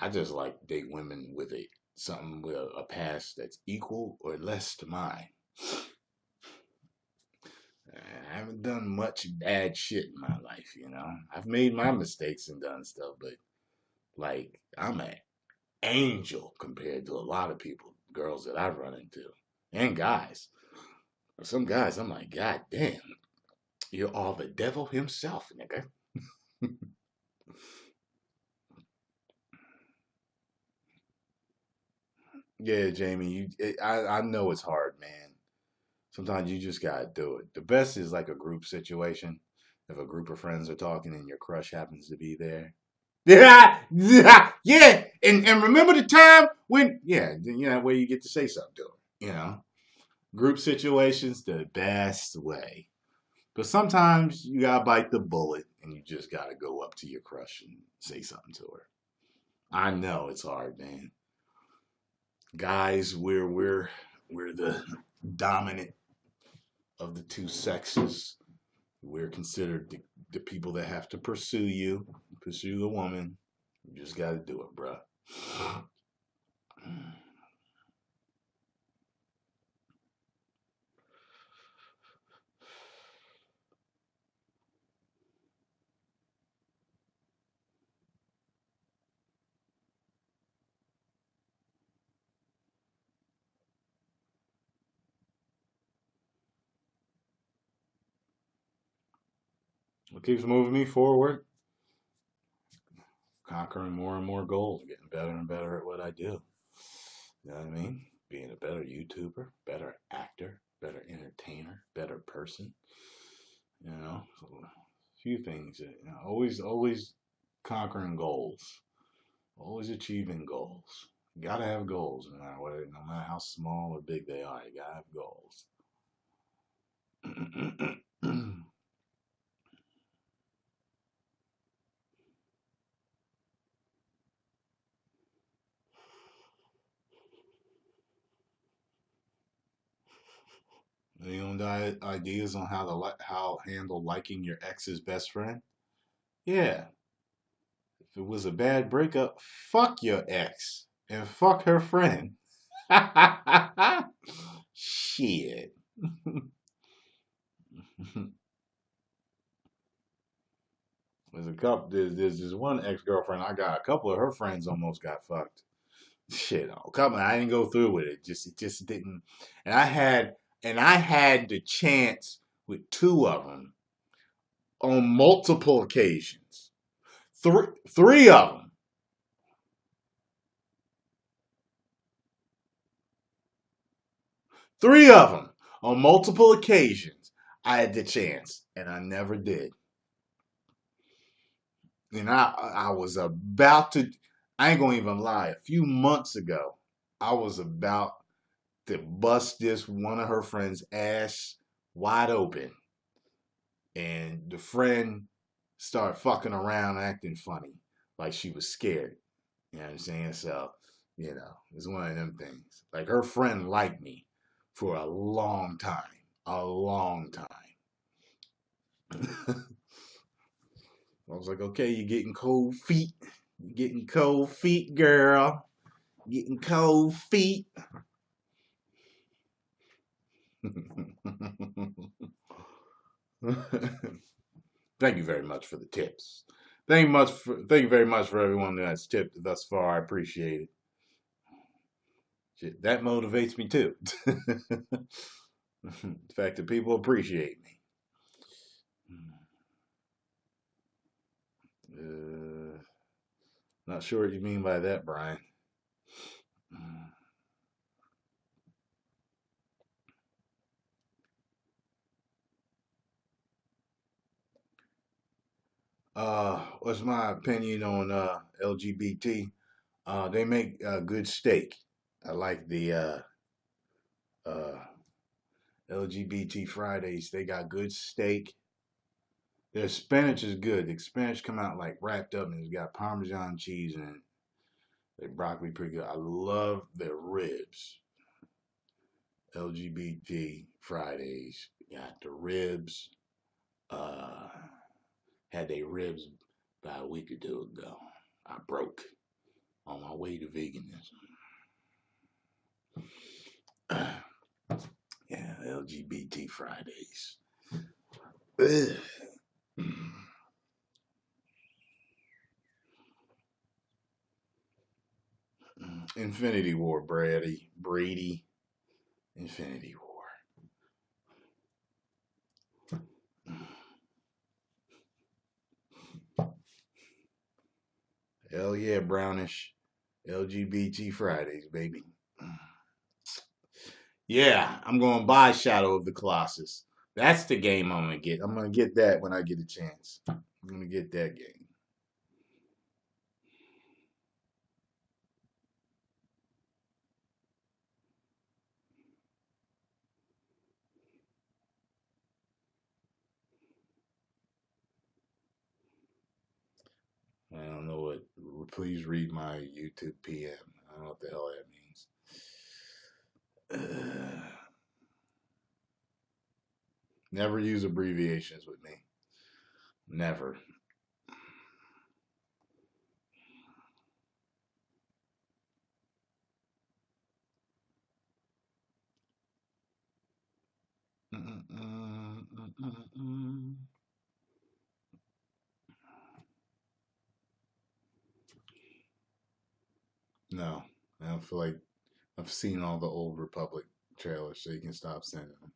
I just like date women with something with a past that's equal or less to mine. I haven't done much bad shit in my life. I've made my mistakes and done stuff, but like I'm an angel compared to a lot of people, girls that I've run into, and guys. Some guys, I'm like, God damn, you're all the devil himself, nigga. Yeah, Jamie, I know it's hard, man. Sometimes you just gotta do it. The best is like a group situation. If a group of friends are talking and your crush happens to be there. Yeah, yeah. And remember the time when that way you get to say something to them. Group situations the best way. But sometimes you gotta bite the bullet and you just gotta go up to your crush and say something to her. I know it's hard, man. Guys, we're the dominant of the two sexes. We're considered the people that have to pursue the woman. You just got to do it, bruh. What keeps moving me forward? Conquering more and more goals, getting better and better at what I do. You know what I mean? Being a better YouTuber, better actor, better entertainer, better person. So a few things. Always conquering goals, always achieving goals. You gotta have goals, no matter how small or big they are. You gotta have goals. You know, ideas on how handle liking your ex's best friend? Yeah. If it was a bad breakup, fuck your ex and fuck her friend. Shit. There's this one ex girlfriend I got. A couple of her friends almost got fucked. Shit, a couple. I didn't go through with it. It just didn't. And I had the chance with two of them on multiple occasions. Three of them. Three of them on multiple occasions. I had the chance, and I never did. And I was about to. I ain't gonna even lie. A few months ago, I was about to bust this one of her friends' ass wide open, and the friend started fucking around, acting funny, like she was scared. You know what I'm saying? So, it's one of them things. Like her friend liked me for a long time, a long time. I was like, okay, you're getting cold feet. You're getting cold feet, girl. Getting cold feet. Thank you very much for the tips. Thank you very much for everyone that's tipped thus far. I appreciate it. Shit, that motivates me too. The fact that people appreciate me. Not sure what you mean by that, Brian. What's my opinion on LGBT? They make good steak. I like the uh, LGBT Fridays. They got good steak. Their spinach is good. The spinach come out like wrapped up and it's got Parmesan cheese in it. Their broccoli pretty good. I love their ribs. LGBT Fridays. Got the ribs. Uh, had they ribs about a week or two ago. I broke on my way to veganism. Yeah, LGBT Fridays. Infinity War, Brady. Infinity War. Hell yeah, Brownish. LGBT Fridays, baby. Yeah, I'm going to buy Shadow of the Colossus. That's the game I'm going to get. I'm going to get that when I get a chance. I'm going to get that game. I don't know what. Please read my YouTube PM. I don't know what the hell that means. Never use abbreviations with me. Never. No, I don't feel like I've seen all the old Republic trailers, so you can stop sending them.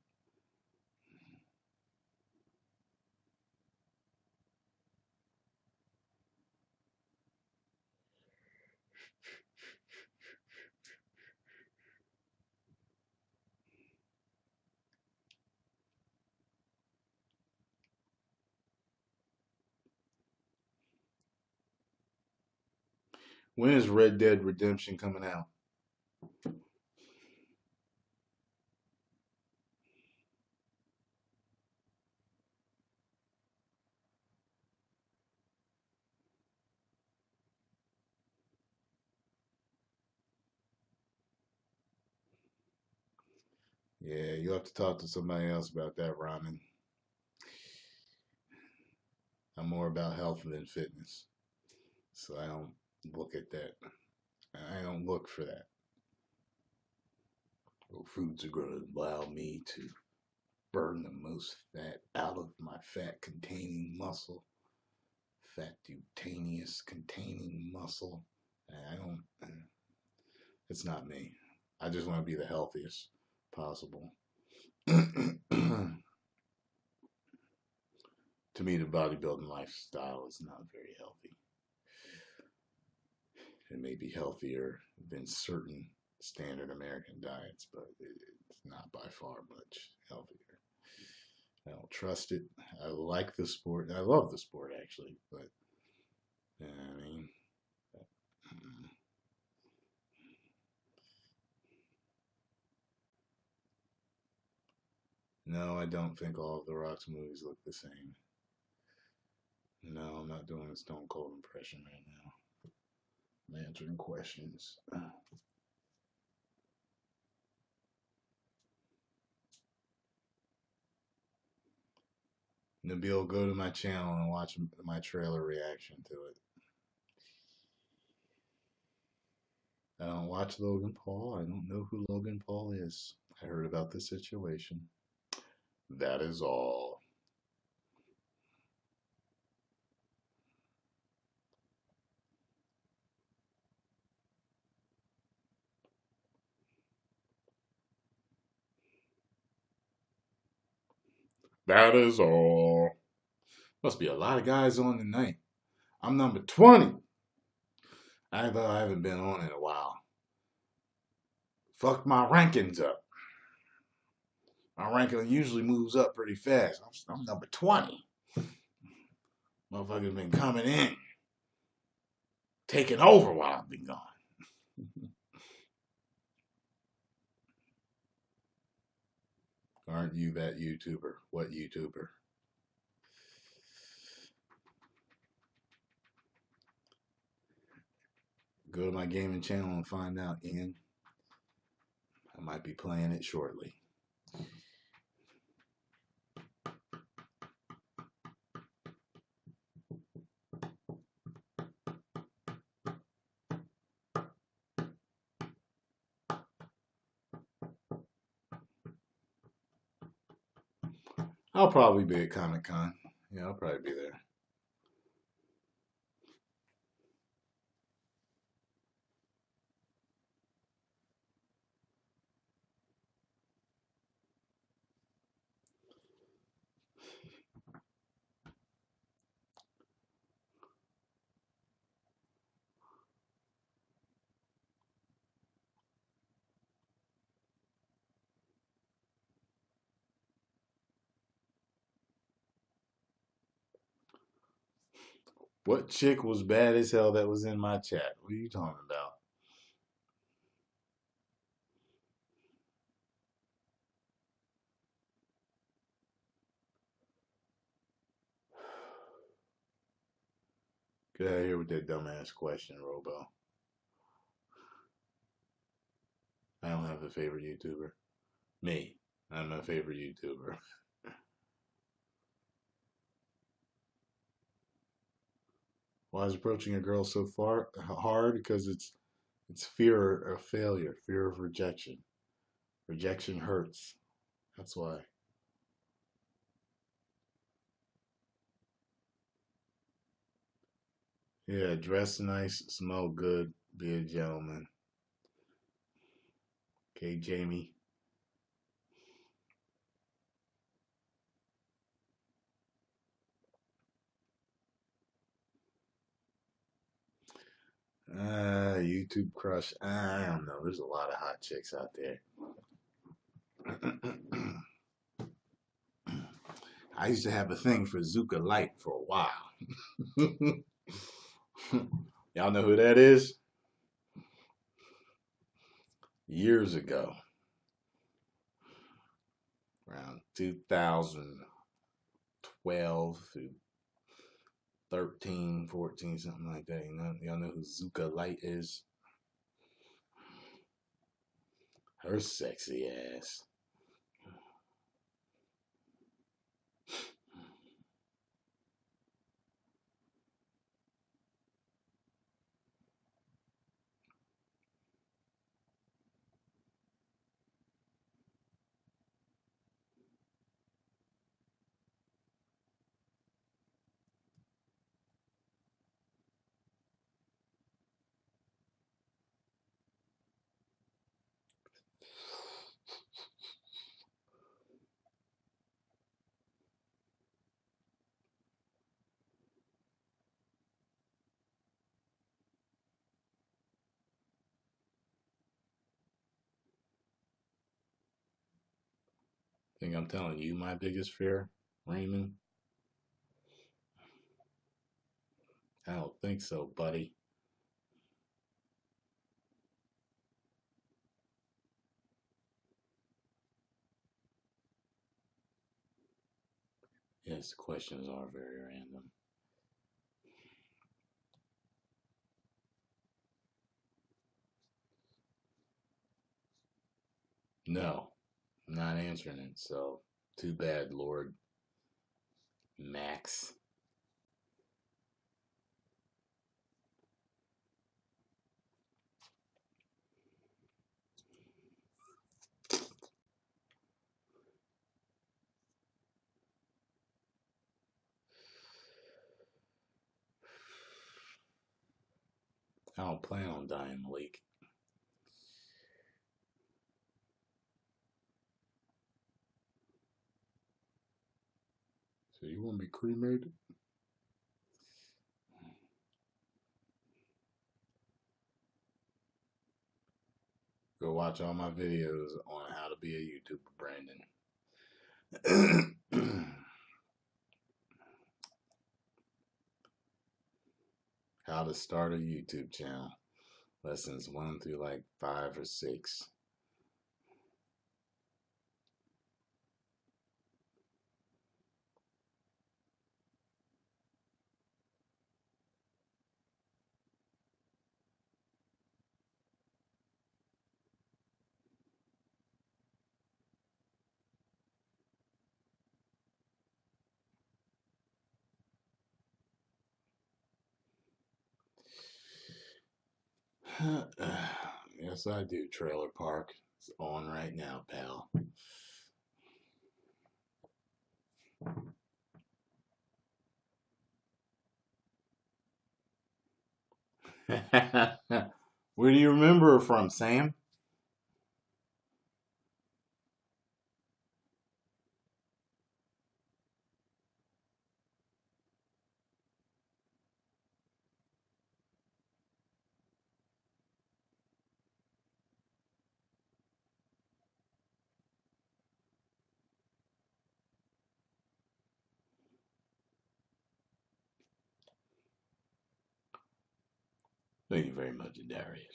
When is Red Dead Redemption coming out? Yeah, you'll have to talk to somebody else about that, ramen. I'm more about health than fitness, so I don't look at that. I don't look for that. What foods are going to allow me to burn the most fat out of my fat containing muscle, fat cutaneous containing muscle. I don't, it's not me. I just want to be the healthiest possible. To me, the bodybuilding lifestyle is not very healthy. It may be healthier than certain standard American diets, but it's not by far much healthier. I don't trust it. I like the sport. I love the sport actually, but I mean, no, I don't think all of the Rock's movies look the same. No, I'm not doing a Stone Cold impression right now. I'm answering questions. Nabil, go to my channel and watch my trailer reaction to it. I don't watch Logan Paul. I don't know who Logan Paul is. I heard about the situation. That is all. That is all. Must be a lot of guys on tonight. I'm number 20. I haven't been on in a while. Fuck my rankings up. My ranking usually moves up pretty fast. I'm number 20. Motherfuckers been coming in, taking over while I've been gone. Aren't you that YouTuber? What YouTuber? Go to my gaming channel and find out, Ian. I might be playing it shortly. I'll probably be at Comic Con. Yeah, I'll probably be there. What chick was bad as hell that was in my chat? What are you talking about? Get out of here with that dumbass question, Robo. I don't have a favorite YouTuber. Me. I'm my favorite YouTuber. Why is approaching a girl so far hard? Because it's fear of failure, fear of rejection. Rejection hurts. That's why. Yeah, dress nice, smell good, be a gentleman. Okay, Jamie. YouTube crush. I don't know. There's a lot of hot chicks out there. I used to have a thing for Zuka Light for a while. Y'all know who that is? Years ago, around 2012 through 13, 14, something like that. Y'all know who Zuka Light is? Her sexy ass. Think I'm telling you my biggest fear, Raymond? I don't think so, buddy. Yes, questions are very random. No, I'm not answering it. So, too bad, Lord Max. I don't plan on dying, Malik. So, you want to be cremated? Go watch all my videos on how to be a YouTuber, Brandon. How to start a YouTube channel. Lessons 1 through like 5 or 6. Yes, I do. Trailer Park. It's on right now, pal. Where do you remember her from, Sam? Thank you very much, Darius.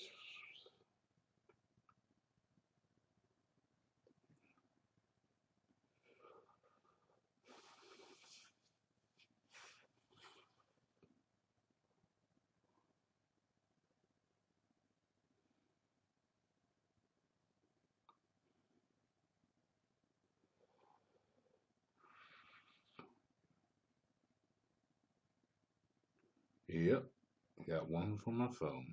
Yep, got one for my phone.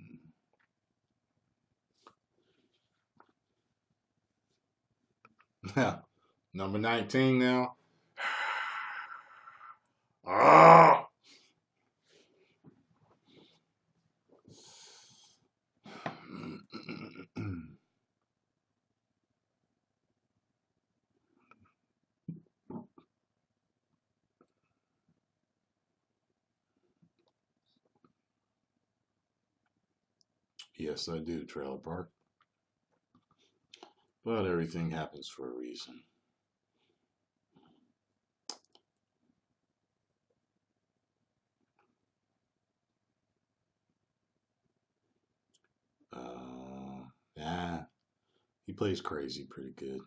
Number 19 now. Ah! Yes, I do, Trailer Park. But everything happens for a reason. Yeah, he plays crazy pretty good.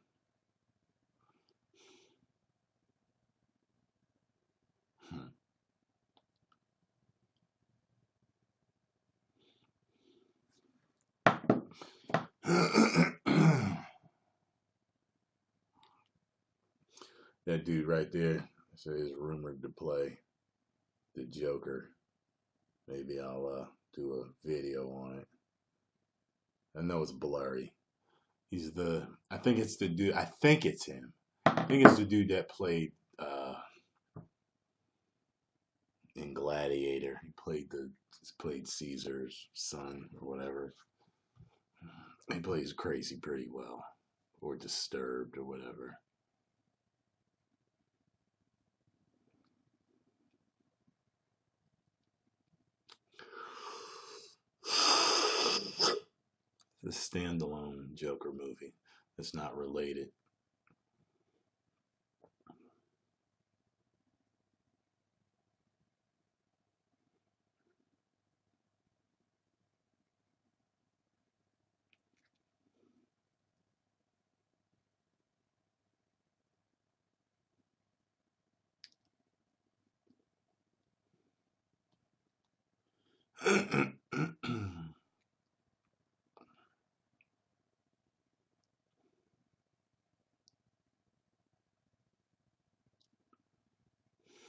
That dude right there is rumored to play the Joker. Maybe I'll do a video on it. I know it's blurry. He's the. I think it's the dude. I think it's him. I think it's the dude that played in Gladiator. He played Caesar's son or whatever. He plays crazy pretty well, or disturbed or whatever. The standalone Joker movie. That's not related.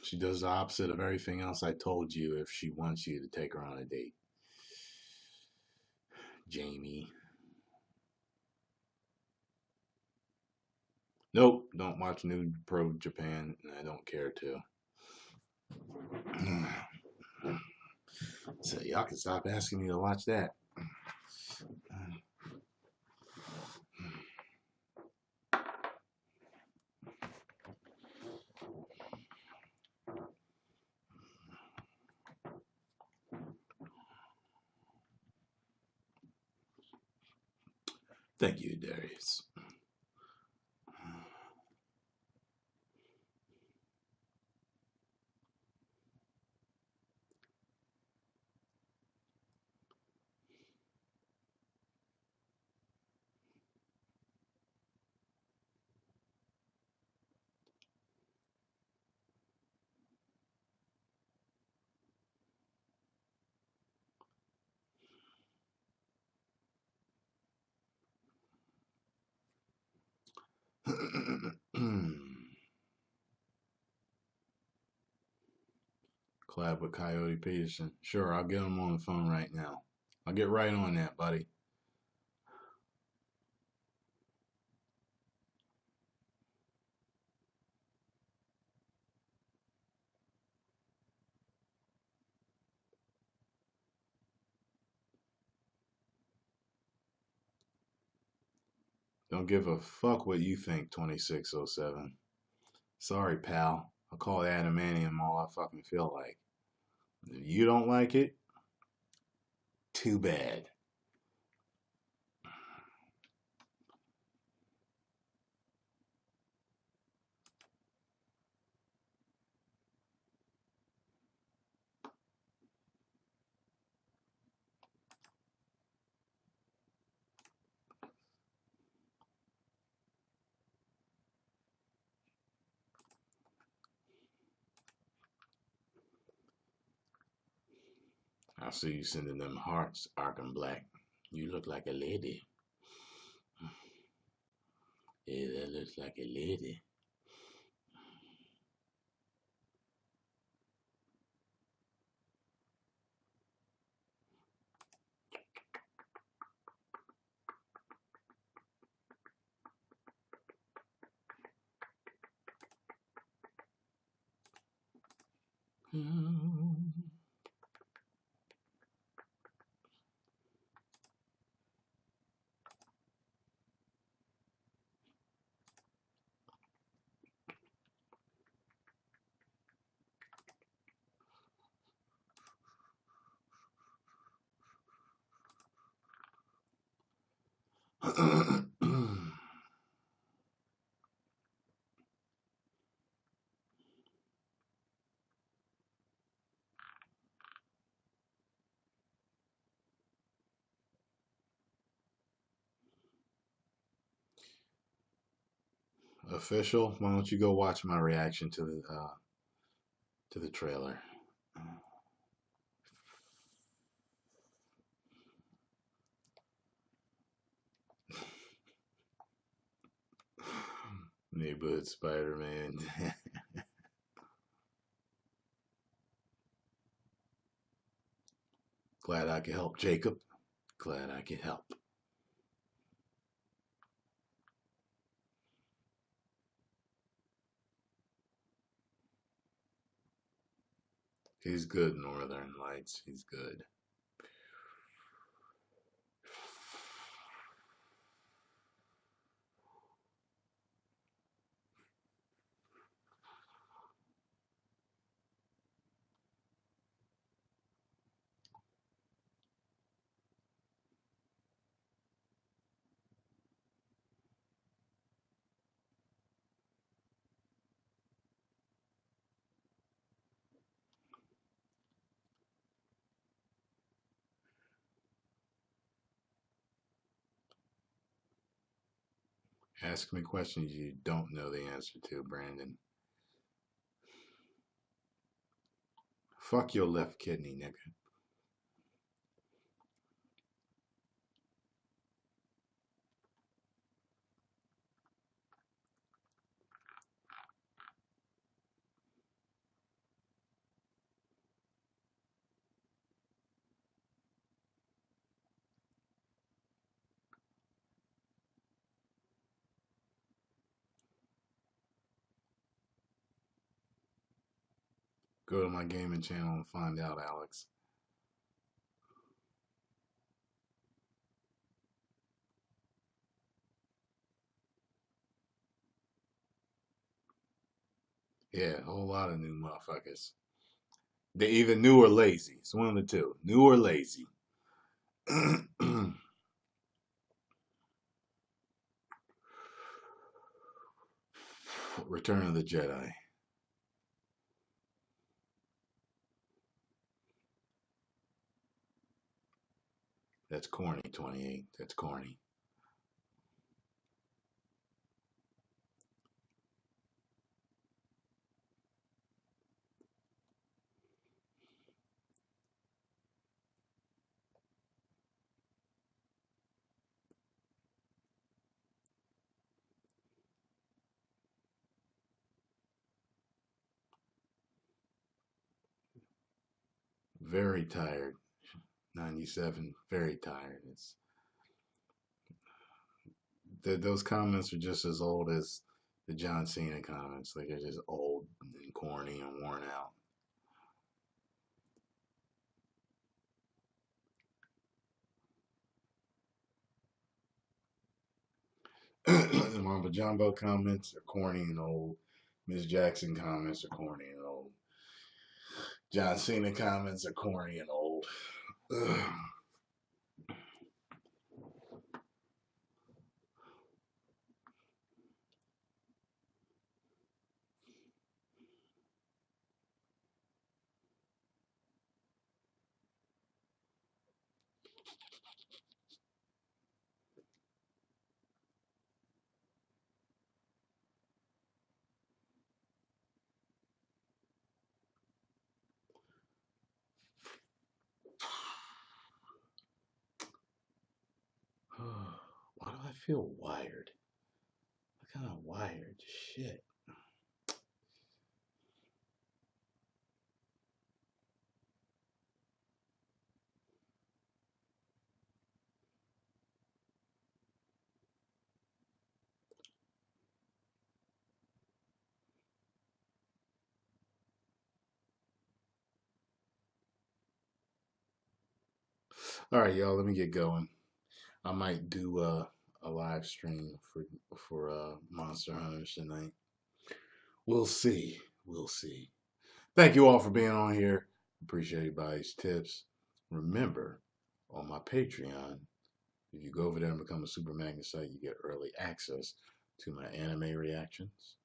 She does the opposite of everything else I told you if she wants you to take her on a date. Jamie. Nope, don't watch New Pro Japan. I don't care to. So y'all can stop asking me to watch that. Thank you, Darius. Collab with Coyote Peterson. Sure, I'll get him on the phone right now. I'll get right on that, buddy. Don't give a fuck what you think, 2607. Sorry, pal. I'll call adamantium all I fucking feel like. If you don't like it, too bad. I see you sending them hearts, Arkham Black. You look like a lady. Yeah, that looks like a lady. Official, why don't you go watch my reaction to the trailer? Neighborhood Spider-Man. Glad I could help, Jacob. Glad I could help. He's good, Northern Lights. He's good. Ask me questions you don't know the answer to, Brandon. Fuck your left kidney, nigga. Go to my gaming channel and find out, Alex. Yeah, a whole lot of new motherfuckers. They either new or lazy. It's one of the two. New or lazy. Return of the Jedi. That's corny, 28. That's corny. Very tired. 97. Very tired. Those comments are just as old as the John Cena comments. Like, they're just old and corny and worn out. The Mamba Jumbo comments are corny and old. Miss Jackson comments are corny and old. John Cena comments are corny and old. Why do I feel wired? I kind of wired. Shit. All right, y'all. Let me get going. I might do a live stream for Monster Hunters tonight. We'll see. We'll see. Thank you all for being on here. Appreciate everybody's tips. Remember, on my Patreon, if you go over there and become a Super Magnus site, you get early access to my anime reactions,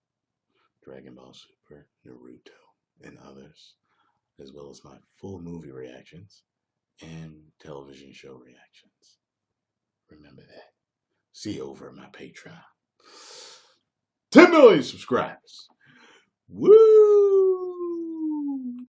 Dragon Ball Super, Naruto, and others, as well as my full movie reactions and television show reactions. Remember that. See you over at my Patreon. 10 million subscribers. Woo!